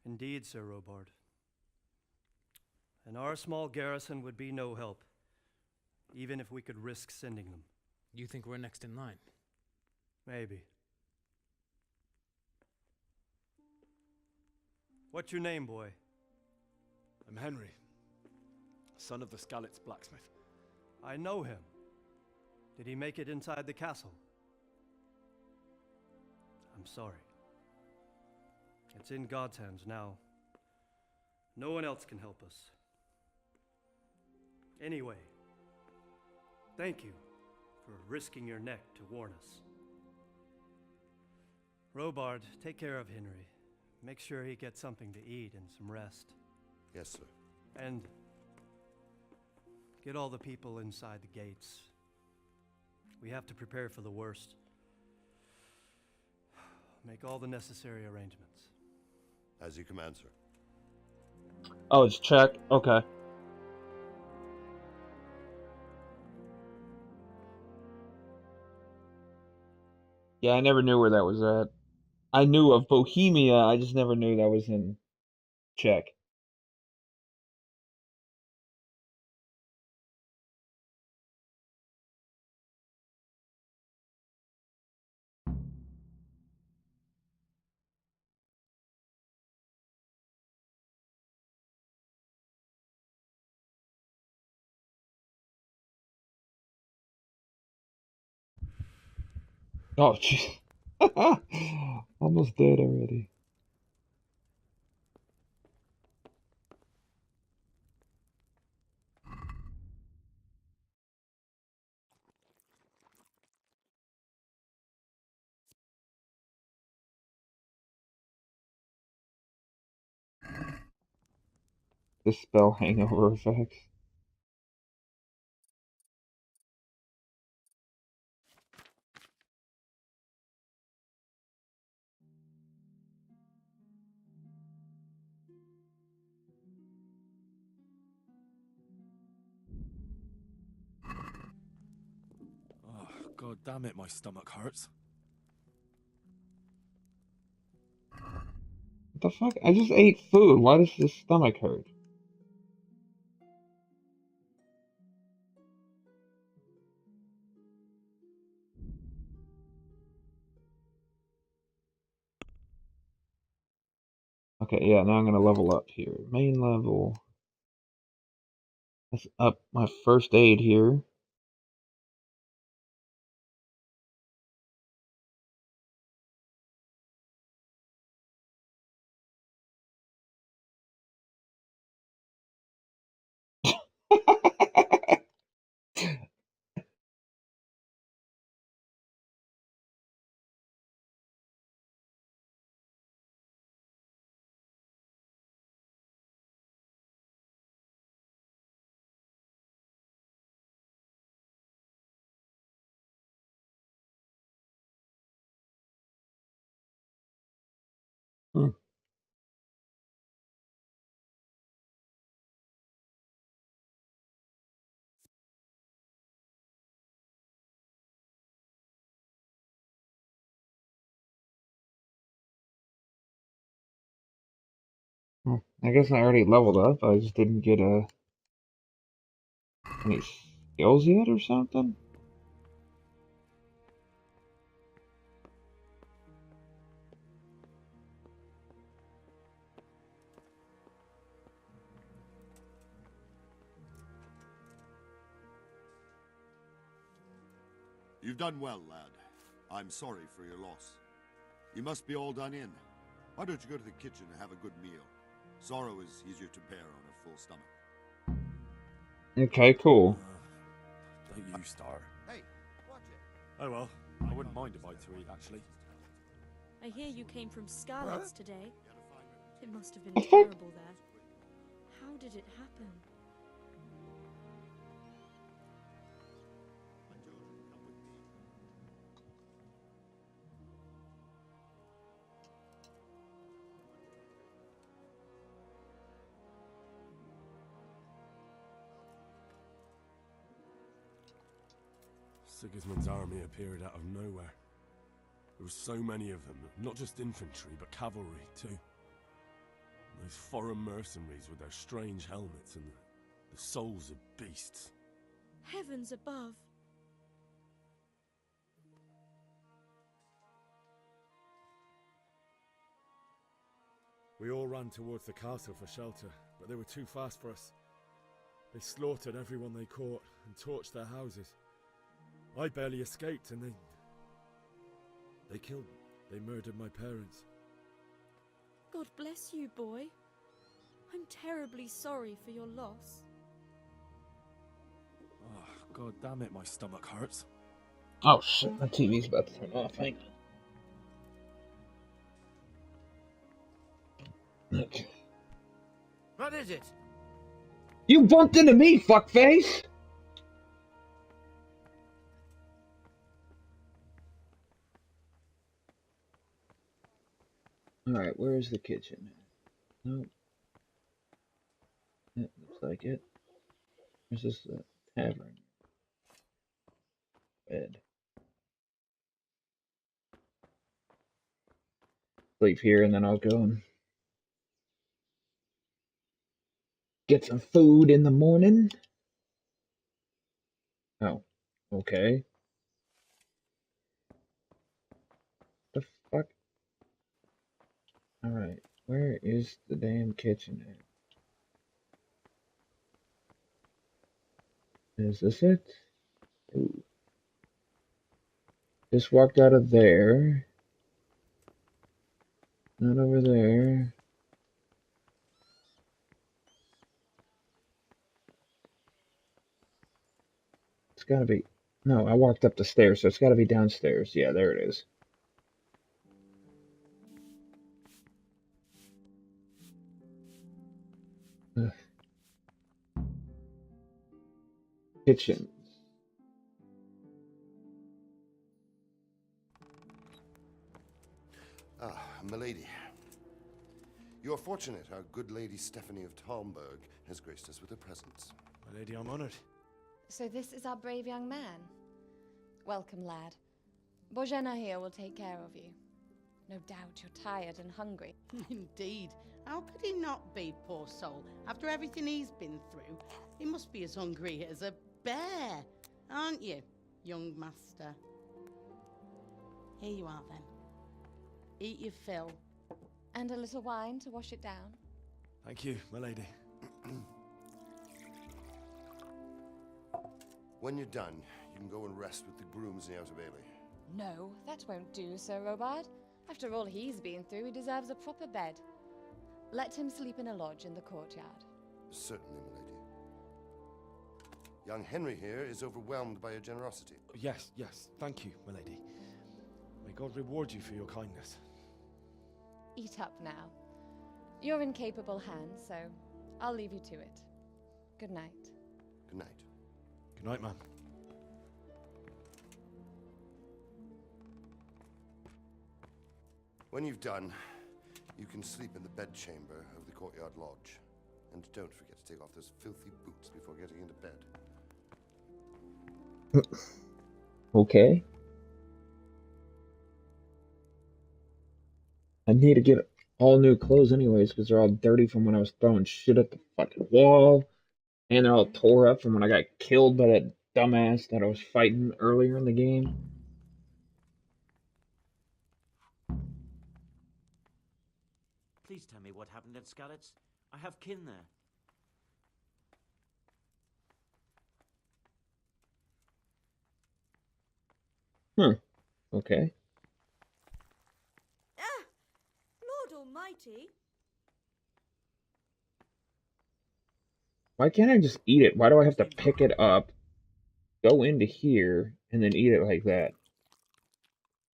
Indeed, Sir Robard. And our small garrison would be no help, even if we could risk sending them. You think we're next in line? Maybe. What's your name, boy? I'm Henry, son of the Skalitz blacksmith. I know him. Did he make it inside the castle? I'm sorry. It's in God's hands now. No one else can help us. Anyway, thank you for risking your neck to warn us. Robard, take care of Henry. Make sure he gets something to eat and some rest. Yes, sir. And get all the people inside the gates. We have to prepare for the worst. Make all the necessary arrangements. As you command, sir. Oh, it's check. Okay. Yeah, I never knew where that was at. I knew of Bohemia, I just never knew that was in Czech. Oh, jeez. Almost dead already. The spell hangover effects. Oh, God damn it, my stomach hurts. What the fuck? I just ate food. Why does this stomach hurt? Okay, yeah, now I'm gonna level up here. Main level. Let's up my first aid here. Hmm. I guess I already leveled up. I just didn't get any skills yet or something. You've done well, lad. I'm sorry for your loss. You must be all done in. Why don't you go to the kitchen and have a good meal? Sorrow is easier to bear on a full stomach. Okay, cool. Don't you start. Hey, watch it. Oh well, I wouldn't mind a bite to eat, actually. I hear you came from Scarlet's today. It must have been The fuck? terrible there. How did it happen? Sigismund's army appeared out of nowhere. There were so many of them, not just infantry, but cavalry, too. Those foreign mercenaries with their strange helmets and the souls of beasts. Heavens above! We all ran towards the castle for shelter, but they were too fast for us. They slaughtered everyone they caught and torched their houses. I barely escaped, and they killed me. They murdered my parents. God bless you, boy. I'm terribly sorry for your loss. Oh, God damn it, my stomach hurts. Oh shit, my TV's about to turn off. Hang on. Okay. What is it? You bumped into me, fuckface! Alright, where is the kitchen? Nope. It looks like it. This is the tavern. Bed. Sleep here and then I'll go and get some food in the morning. Oh, okay. The fuck? Alright, where is the damn kitchen at? Is this it? Ooh. Just walked out of there. Not over there. It's gotta be... No, I walked up the stairs, so it's gotta be downstairs. Yeah, there it is. Ugh. Kitchen. Ah, milady. You are fortunate our good lady Stephanie of Talmberg has graced us with her presence. My lady, I'm honored. So this is our brave young man. Welcome, lad. Bojena here will take care of you. No doubt you're tired and hungry. Indeed. How could he not be, poor soul? After everything he's been through, he must be as hungry as a bear, aren't you, young master? Here you are, then. Eat your fill, And a little wine to wash it down. Thank you, my lady. When you're done, you can go and rest with the grooms in the Outer Bailey. No, that won't do, Sir Robard. After all he's been through, he deserves a proper bed. Let him sleep in a lodge in the courtyard. Certainly, my lady. Young Henry here is overwhelmed by your generosity. Yes, yes, thank you, my lady. May God reward you for your kindness. Eat up now. You're in capable hands, so I'll leave you to it. Good night. Good night. Good night, ma'am. When you've done, you can sleep in the bedchamber of the courtyard lodge. And don't forget to take off those filthy boots before getting into bed. Okay. I need to get all new clothes anyways, because they're all dirty from when I was throwing shit at the fucking wall. And they're all tore up from when I got killed by that dumbass that I was fighting earlier in the game. Please tell me what happened at Skalitz. I have kin there. Okay. Ah! Lord Almighty! Why can't I just eat it? Why do I have to pick it up, go into here, and then eat it like that?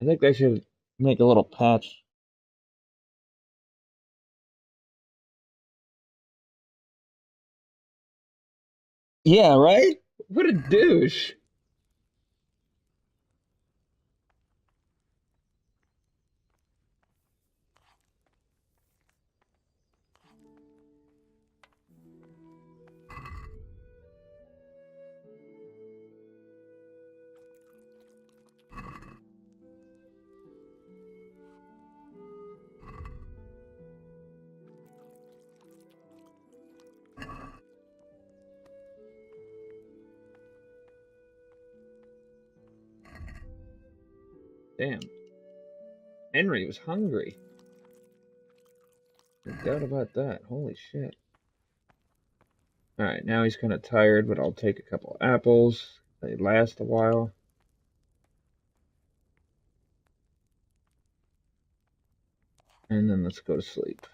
I think they should make a little patch. Yeah, right? What a douche. Damn. Henry was hungry. No doubt about that. Holy shit. Alright, now he's kind of tired, but I'll take a couple of apples. They last a while. And then let's go to sleep.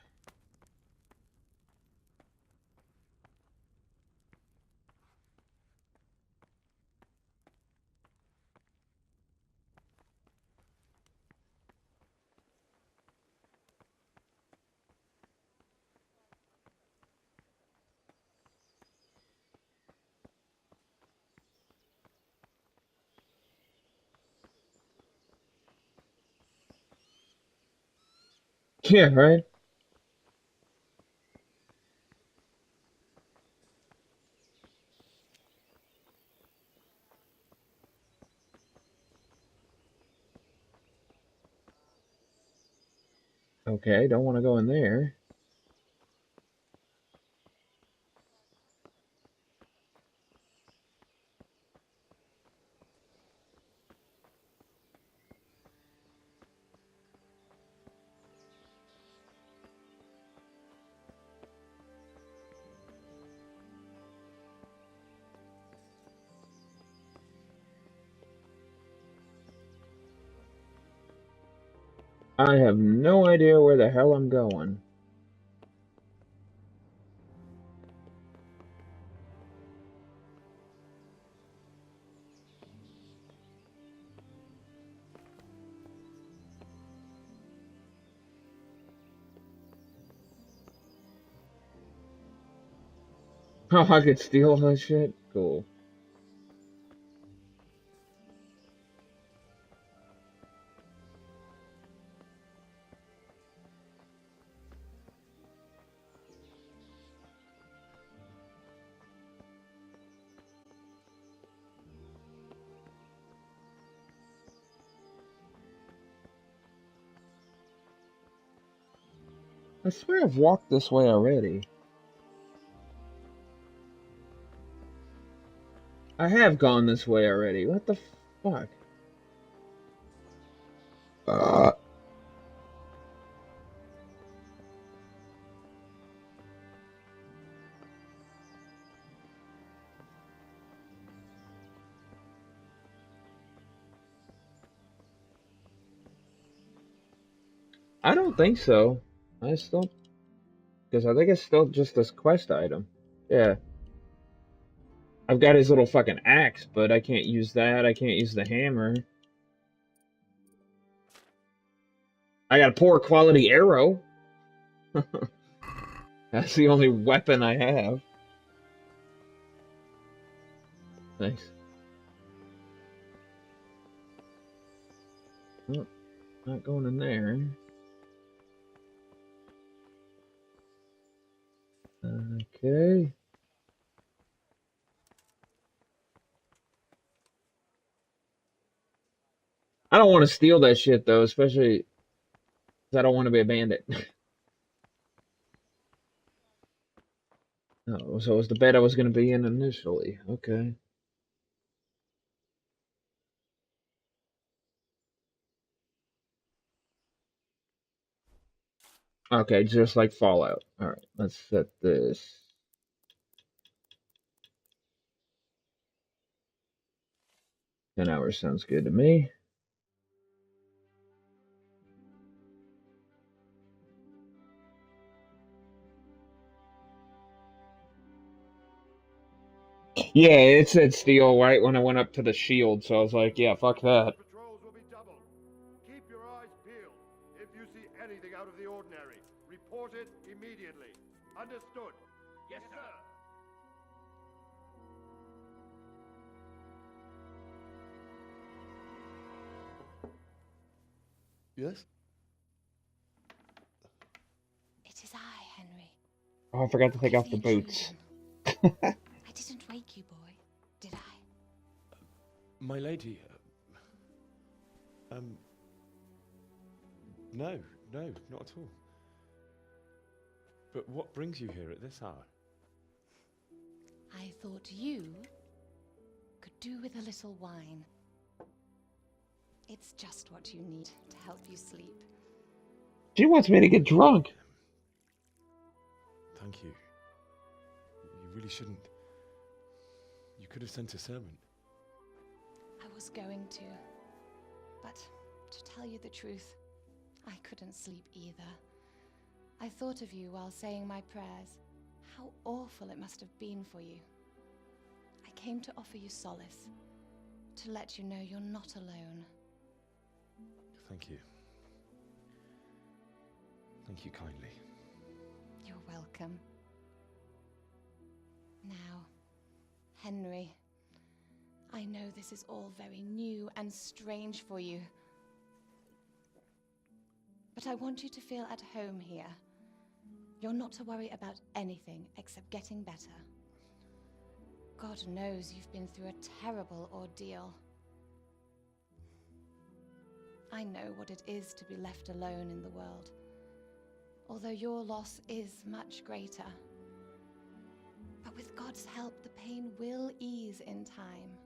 Yeah, right? Okay, don't want to go in there. I have no idea where the hell I'm going. Oh, I could steal that shit? Cool. I swear I've walked this way already. I have gone this way already. What the fuck? I don't think so. I still, because I think it's still just this quest item. Yeah. I've got his little fucking axe, but I can't use that. I can't use the hammer. I got a poor quality arrow. That's the only weapon I have. Thanks. Oh, not going in there. Okay. I don't want to steal that shit though, especially because I don't want to be a bandit. Oh, so it was the bed I was going to be in initially. Okay. Okay, just like Fallout. Alright, let's set this. Ten hours sounds good to me. Yeah, it said steel right when I went up to the shield, so I was like, yeah, fuck that. Patrols will be doubled. Keep your eyes peeled. If you see anything out of the ordinary, report it immediately. Understood? Yes, sir. Yes? It is I, Henry. Oh, I forgot to take off the boots. I didn't wake you, boy, did I? My lady. No, not at all. But what brings you here at this hour? I thought you could do with a little wine. It's just what you need to help you sleep. She wants me to get drunk. Thank you. You really shouldn't. You could have sent a servant. I was going to. But to tell you the truth, I couldn't sleep either. I thought of you while saying my prayers. How awful it must have been for you. I came to offer you solace, to let you know you're not alone. Thank you. Thank you kindly. You're welcome. Now, Henry, I know this is all very new and strange for you. But I want you to feel at home here. You're not to worry about anything except getting better. God knows you've been through a terrible ordeal. I know what it is to be left alone in the world, although your loss is much greater. But with God's help, the pain will ease in time.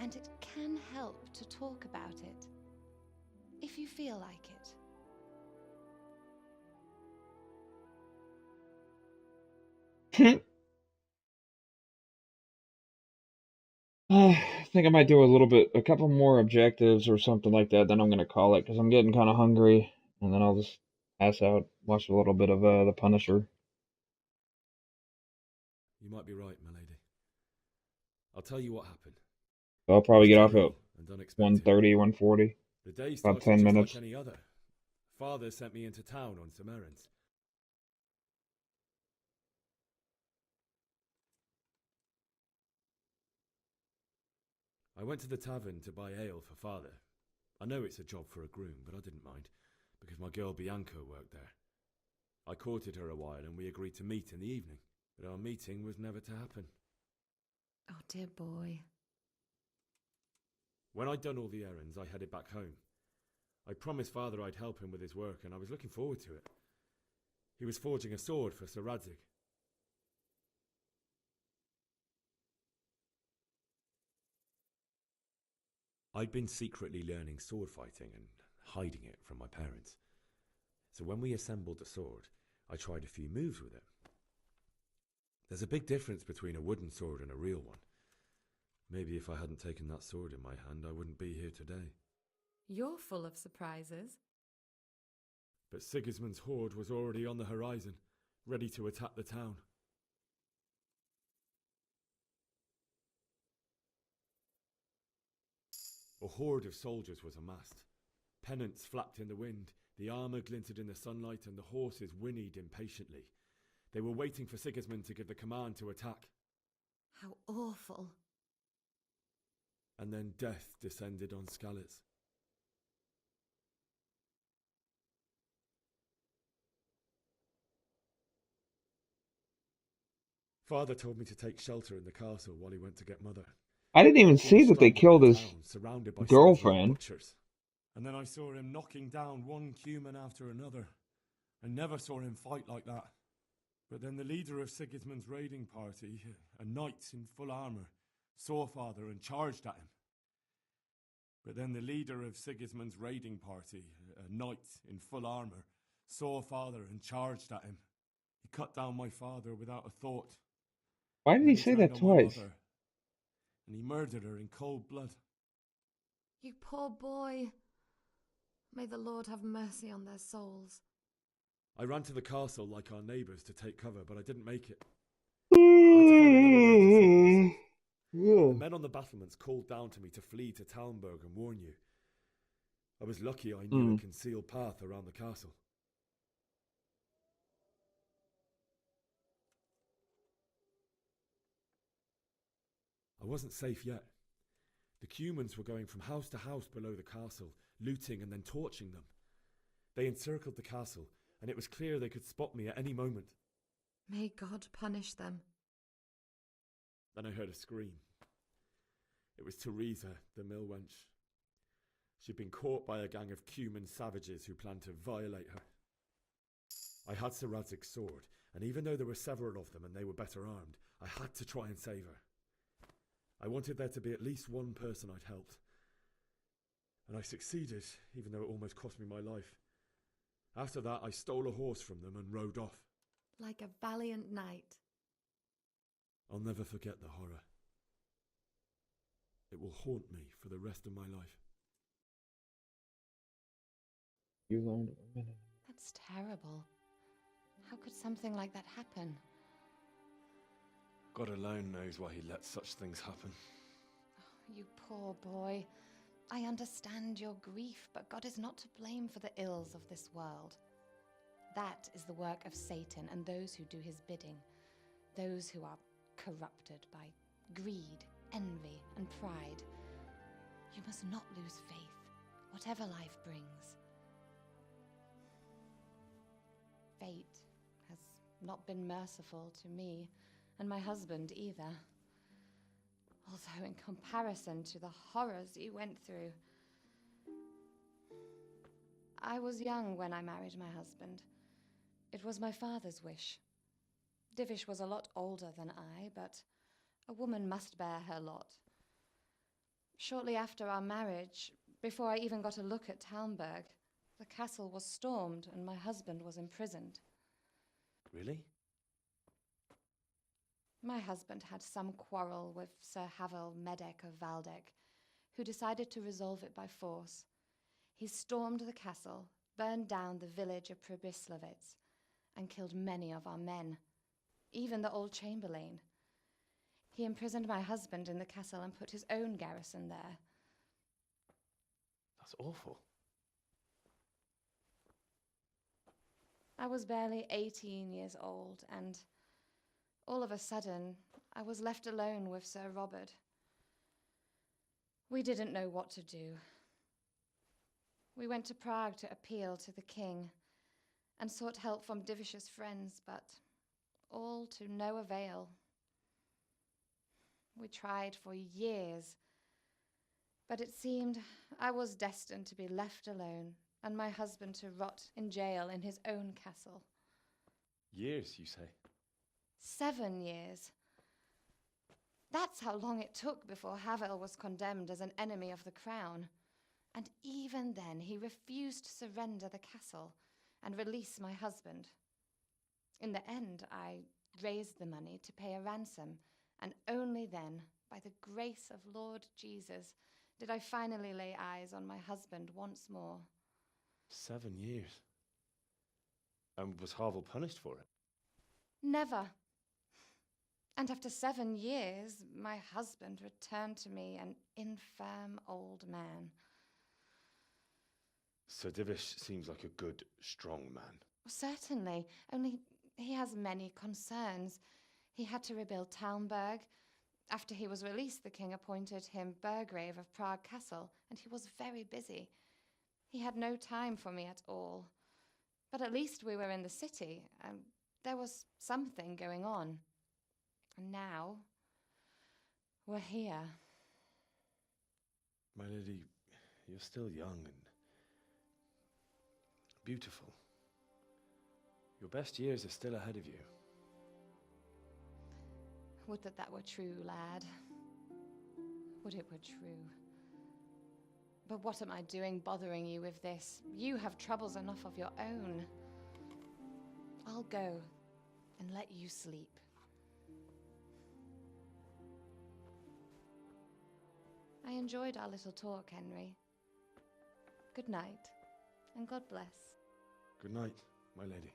And it can help to talk about it, if you feel like it. I think I might do a couple more objectives or something like that. Then I'm gonna call it because I'm getting kind of hungry, and then I'll just pass out, watch a little bit of The Punisher. You might be right, my lady. I'll tell you what happened. So I'll probably get off at Terrible and unexpected. 1:30, 1:40. The day About started 10 just minutes. like any other. Father sent me into town on some errands. I went to the tavern to buy ale for Father. I know it's a job for a groom, but I didn't mind, because my girl Bianca worked there. I courted her a while and we agreed to meet in the evening, but our meeting was never to happen. Oh, dear boy. When I'd done all the errands, I headed back home. I promised Father I'd help him with his work, and I was looking forward to it. He was forging a sword for Sir Radzig. I'd been secretly learning sword fighting and hiding it from my parents. So when we assembled the sword, I tried a few moves with it. There's a big difference between a wooden sword and a real one. Maybe if I hadn't taken that sword in my hand, I wouldn't be here today. You're full of surprises. but Sigismund's horde was already on the horizon, ready to attack the town. A horde of soldiers was amassed. Pennants flapped in the wind, the armour glinted in the sunlight, and the horses whinnied impatiently. They were waiting for Sigismund to give the command to attack. How awful. And then death descended on Skalitz. Father told me to take shelter in the castle while he went to get Mother. I didn't even see that they killed his surrounded by girlfriend. butchers. And then I saw him knocking down one Cuman after another. I never saw him fight like that. But then the leader of Sigismund's raiding party, a knight in full armour, saw Father and charged at him. But then the leader of Sigismund's raiding party, a knight in full armour, saw Father and charged at him. He cut down my father without a thought. Why did And he then say turned that on my twice? mother, and he murdered her in cold blood. You poor boy. May the Lord have mercy on their souls. I ran to the castle like our neighbours to take cover, but I didn't make it. I had to find another way to save myself. The men on the battlements called down to me to flee to Talmberg and warn you. I was lucky I knew a concealed path around the castle. I wasn't safe yet. The Cumans were going from house to house below the castle, looting and then torching them. They encircled the castle, and it was clear they could spot me at any moment. May God punish them. Then I heard a scream. It was Teresa, the mill wench. She'd been caught by a gang of Cuman savages who planned to violate her. I had Sir Radzig's sword, and even though there were several of them and they were better armed, I had to try and save her. I wanted there to be at least one person I'd helped. And I succeeded, even though it almost cost me my life. After that, I stole a horse from them and rode off. Like a valiant knight. I'll never forget the horror. It will haunt me for the rest of my life. You learned a minute. That's terrible. How could something like that happen? God alone knows why he lets such things happen. Oh, you poor boy. I understand your grief, but God is not to blame for the ills of this world. That is the work of Satan and those who do his bidding. Those who are corrupted by greed, envy, and pride. You must not lose faith, whatever life brings. Fate has not been merciful to me, and my husband either. Although in comparison to the horrors he went through. I was young when I married my husband. It was my father's wish. Divish was a lot older than I, but a woman must bear her lot. Shortly after our marriage, before I even got a look at Talmberg, the castle was stormed and my husband was imprisoned. Really? My husband had some quarrel with Sir Havel Medek of Valdek, who decided to resolve it by force. He stormed the castle, burned down the village of Pribyslavitz, and killed many of our men, even the old chamberlain. He imprisoned my husband in the castle and put his own garrison there. That's awful. I was barely 18 years old, and all of a sudden, I was left alone with Sir Robert. We didn't know what to do. We went to Prague to appeal to the king and sought help from Divish's friends, but all to no avail. We tried for years, but it seemed I was destined to be left alone and my husband to rot in jail in his own castle. Years, you say? 7 years. That's how long it took before Havel was condemned as an enemy of the crown. And even then, he refused to surrender the castle and release my husband. In the end, I raised the money to pay a ransom, and only then, by the grace of Lord Jesus, did I finally lay eyes on my husband once more. 7 years. And was Harvel punished for it? Never. And after 7 years, my husband returned to me an infirm old man. Sir Divish seems like a good, strong man. Certainly, only he has many concerns. He had to rebuild Talmberg. After he was released, the king appointed him Burgrave of Prague Castle, and he was very busy. He had no time for me at all. But at least we were in the city, and there was something going on. And now, we're here. My lady, you're still young and beautiful. Your best years are still ahead of you. Would that that were true, lad. Would it were true. But what am I doing bothering you with this? You have troubles enough of your own. I'll go and let you sleep. I enjoyed our little talk, Henry. Good night, and God bless. Good night, my lady.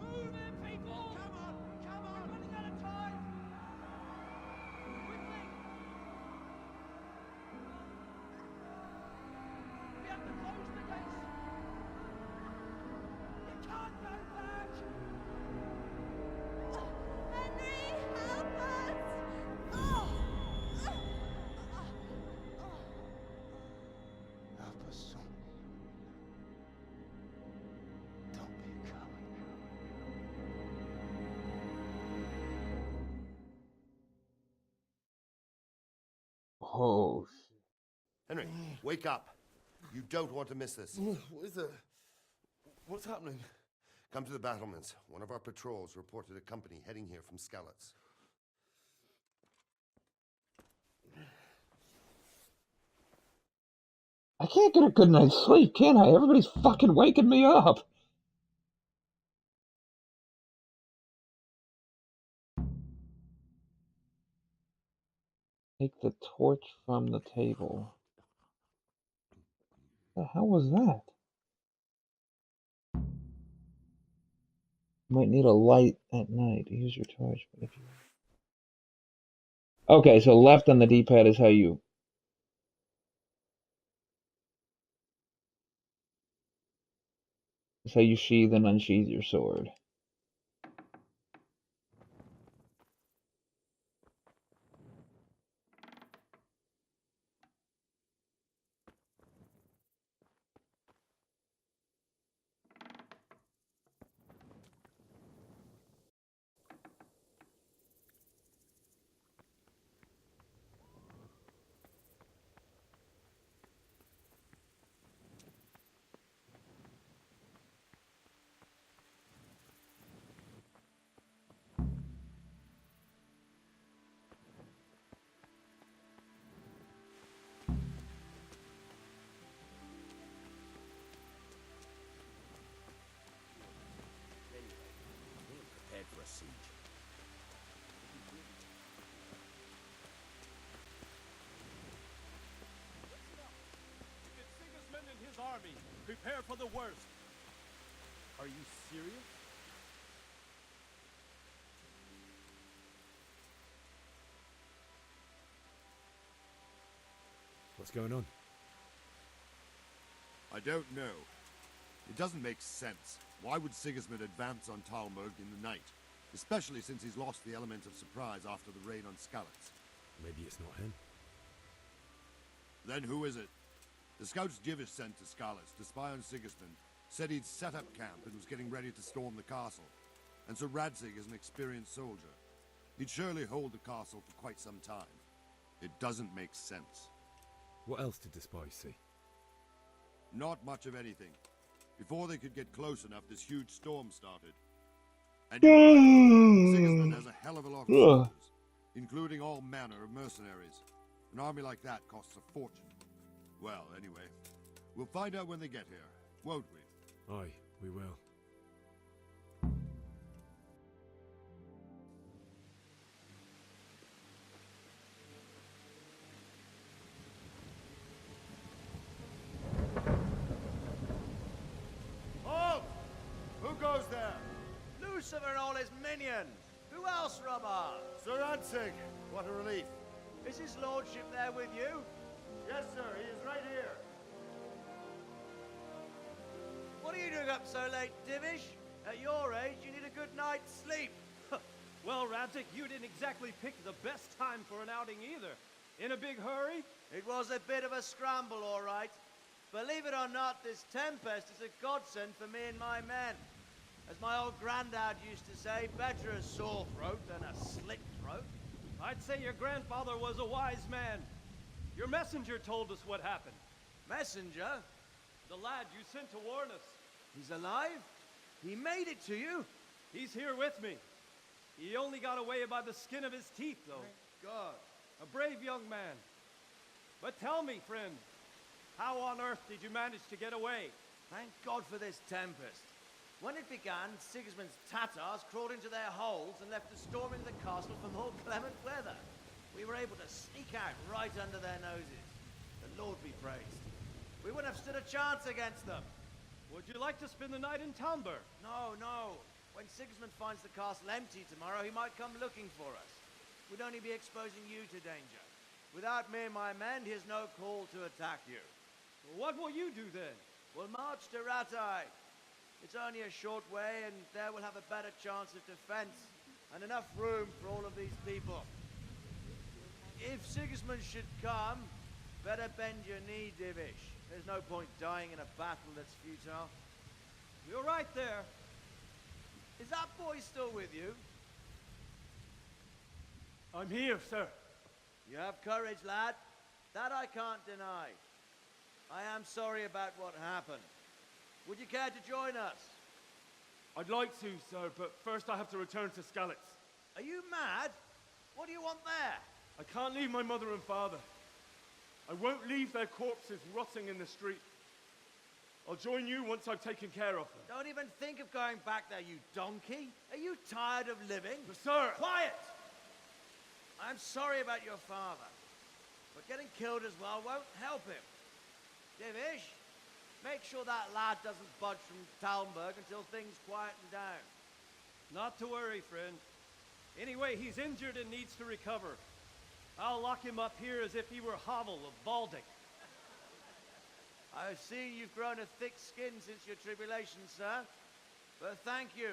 Move it, people! Come on! Come on! We're running out of time! Quickly! We have to close the gates! You can't go back! Henry, help us! Oh! Help us, son. Don't be a coward. Oh, shit. Henry, wake up. You don't want to miss this. What is it? What's happening? Come to the battlements. One of our patrols reported a company heading here from Skalitz. I can't get a good night's sleep, can I? Everybody's fucking waking me up. Take the torch from the table. The hell was that? Might need a light at night. Use your torch, but if you... Okay, so left on the D-pad is how you... Is how you sheathe and unsheathe your sword. Prepared for a siege. It's Sigismund and his army. Prepare for the worst. Are you serious? What's going on? I don't know. It doesn't make sense. Why would Sigismund advance on Talmberg in the night? Especially since he's lost the element of surprise after the raid on Skalitz. Maybe it's not him. Then who is it? The scouts Divish sent to Skalitz to spy on Sigismund said he'd set up camp and was getting ready to storm the castle. And Sir Radzig is an experienced soldier. He'd surely hold the castle for quite some time. It doesn't make sense. What else did the spies see? Not much of anything. Before they could get close enough, this huge storm started. And Sigismund has a hell of a lot of soldiers, including all manner of mercenaries. An army like that costs a fortune. Well, anyway, we'll find out when they get here, won't we? Aye, we will. Halt! Who goes there? Lucifer and all his minions. Who else, Robber? Sir Ansig, what a relief. Is his lordship there with you? Yes, sir, he is right here. What are you doing up so late, Divish? At your age, you need a good night's sleep. Well, Radzik, you didn't exactly pick the best time for an outing either. In a big hurry? It was a bit of a scramble, all right. Believe it or not, this tempest is a godsend for me and my men. As my old granddad used to say, better a sore throat than a slit throat. I'd say your grandfather was a wise man. Your messenger told us what happened. Messenger? The lad you sent to warn us. He's alive? He made it to you? He's here with me. He only got away by the skin of his teeth, though. Thank God. A brave young man. But tell me, friend, how on earth did you manage to get away? Thank God for this tempest. When it began, Sigismund's Tatars crawled into their holes and left us storming the castle for more clement weather. We were able to sneak out right under their noses. The Lord be praised. We wouldn't have stood a chance against them. Would you like to spend the night in Talmber? No, no. When Sigismund finds the castle empty tomorrow, he might come looking for us. We'd only be exposing you to danger. Without me and my men, he has no call to attack you. What will you do then? We'll march to Ratai. It's only a short way, and there we'll have a better chance of defense, and enough room for all of these people. If Sigismund should come, better bend your knee, Divish. There's no point dying in a battle that's futile. You're right there. Is that boy still with you? I'm here, sir. You have courage, lad. That I can't deny. I am sorry about what happened. Would you care to join us? I'd like to, sir, but first I have to return to Skalitz. Are you mad? What do you want there? I can't leave my mother and father. I won't leave their corpses rotting in the street. I'll join you once I've taken care of them. Don't even think of going back there, you donkey. Are you tired of living? But sir! Quiet! I'm sorry about your father, but getting killed as well won't help him. Divish, make sure that lad doesn't budge from Talmberg until things quieten down. Not to worry, friend. Anyway, he's injured and needs to recover. I'll lock him up here as if he were Havel of Baldic. I've seen you've grown a thick skin since your tribulation, sir. But thank you.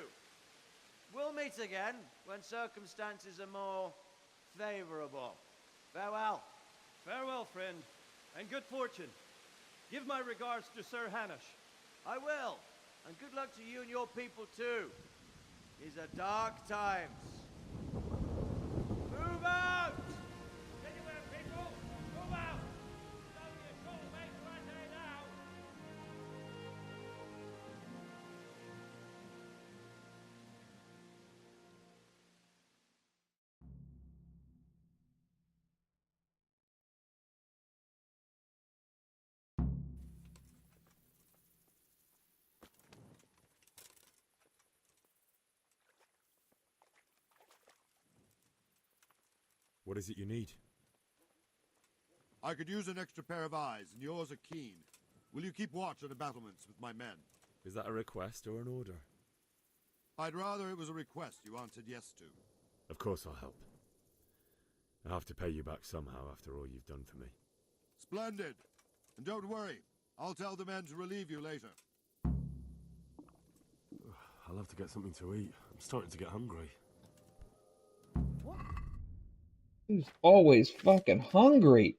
We'll meet again when circumstances are more favorable. Farewell. Farewell, friend, and good fortune. Give my regards to Sir Hanush. I will. And good luck to you and your people, too. These are dark times. Move out! Anywhere, people! Move out! It's only a short way to Rattay now! What is it you need? I could use an extra pair of eyes, and yours are keen. Will you keep watch on the battlements with my men? Is that a request or an order? I'd rather it was a request you answered yes to. Of course I'll help. I have to pay you back somehow after all you've done for me. Splendid! And don't worry, I'll tell the men to relieve you later. I'll have to get something to eat. I'm starting to get hungry. He's always fucking hungry.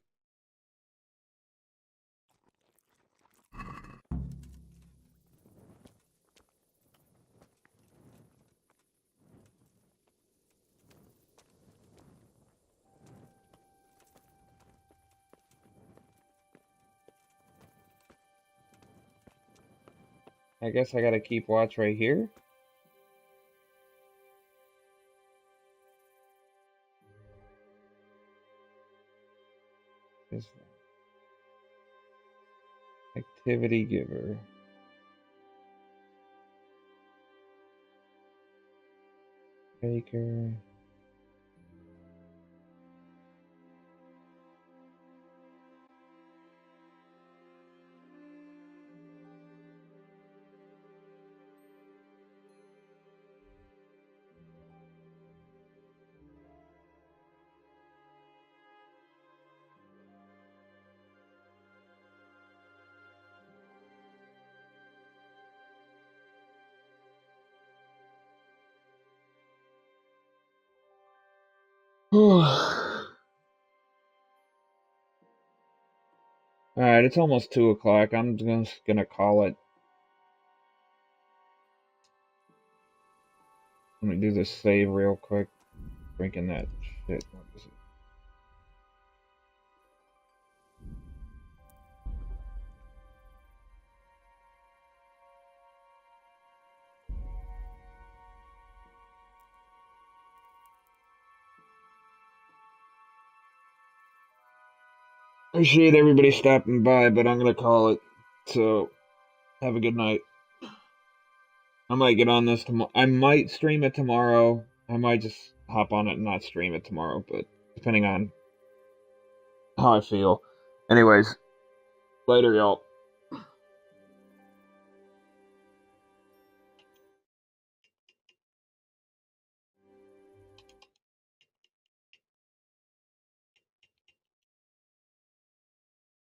I guess I gotta keep watch right here. Is activity giver. Baker. Alright, it's almost 2 o'clock. I'm just gonna call it. Let me do this save real quick. Drinking that shit. What is it? Appreciate everybody stopping by, but I'm gonna call it. So, have a good night. I might get on this tomorrow. I might stream it tomorrow. I might just hop on it and not stream it tomorrow, but depending on how I feel. Anyways, later, y'all.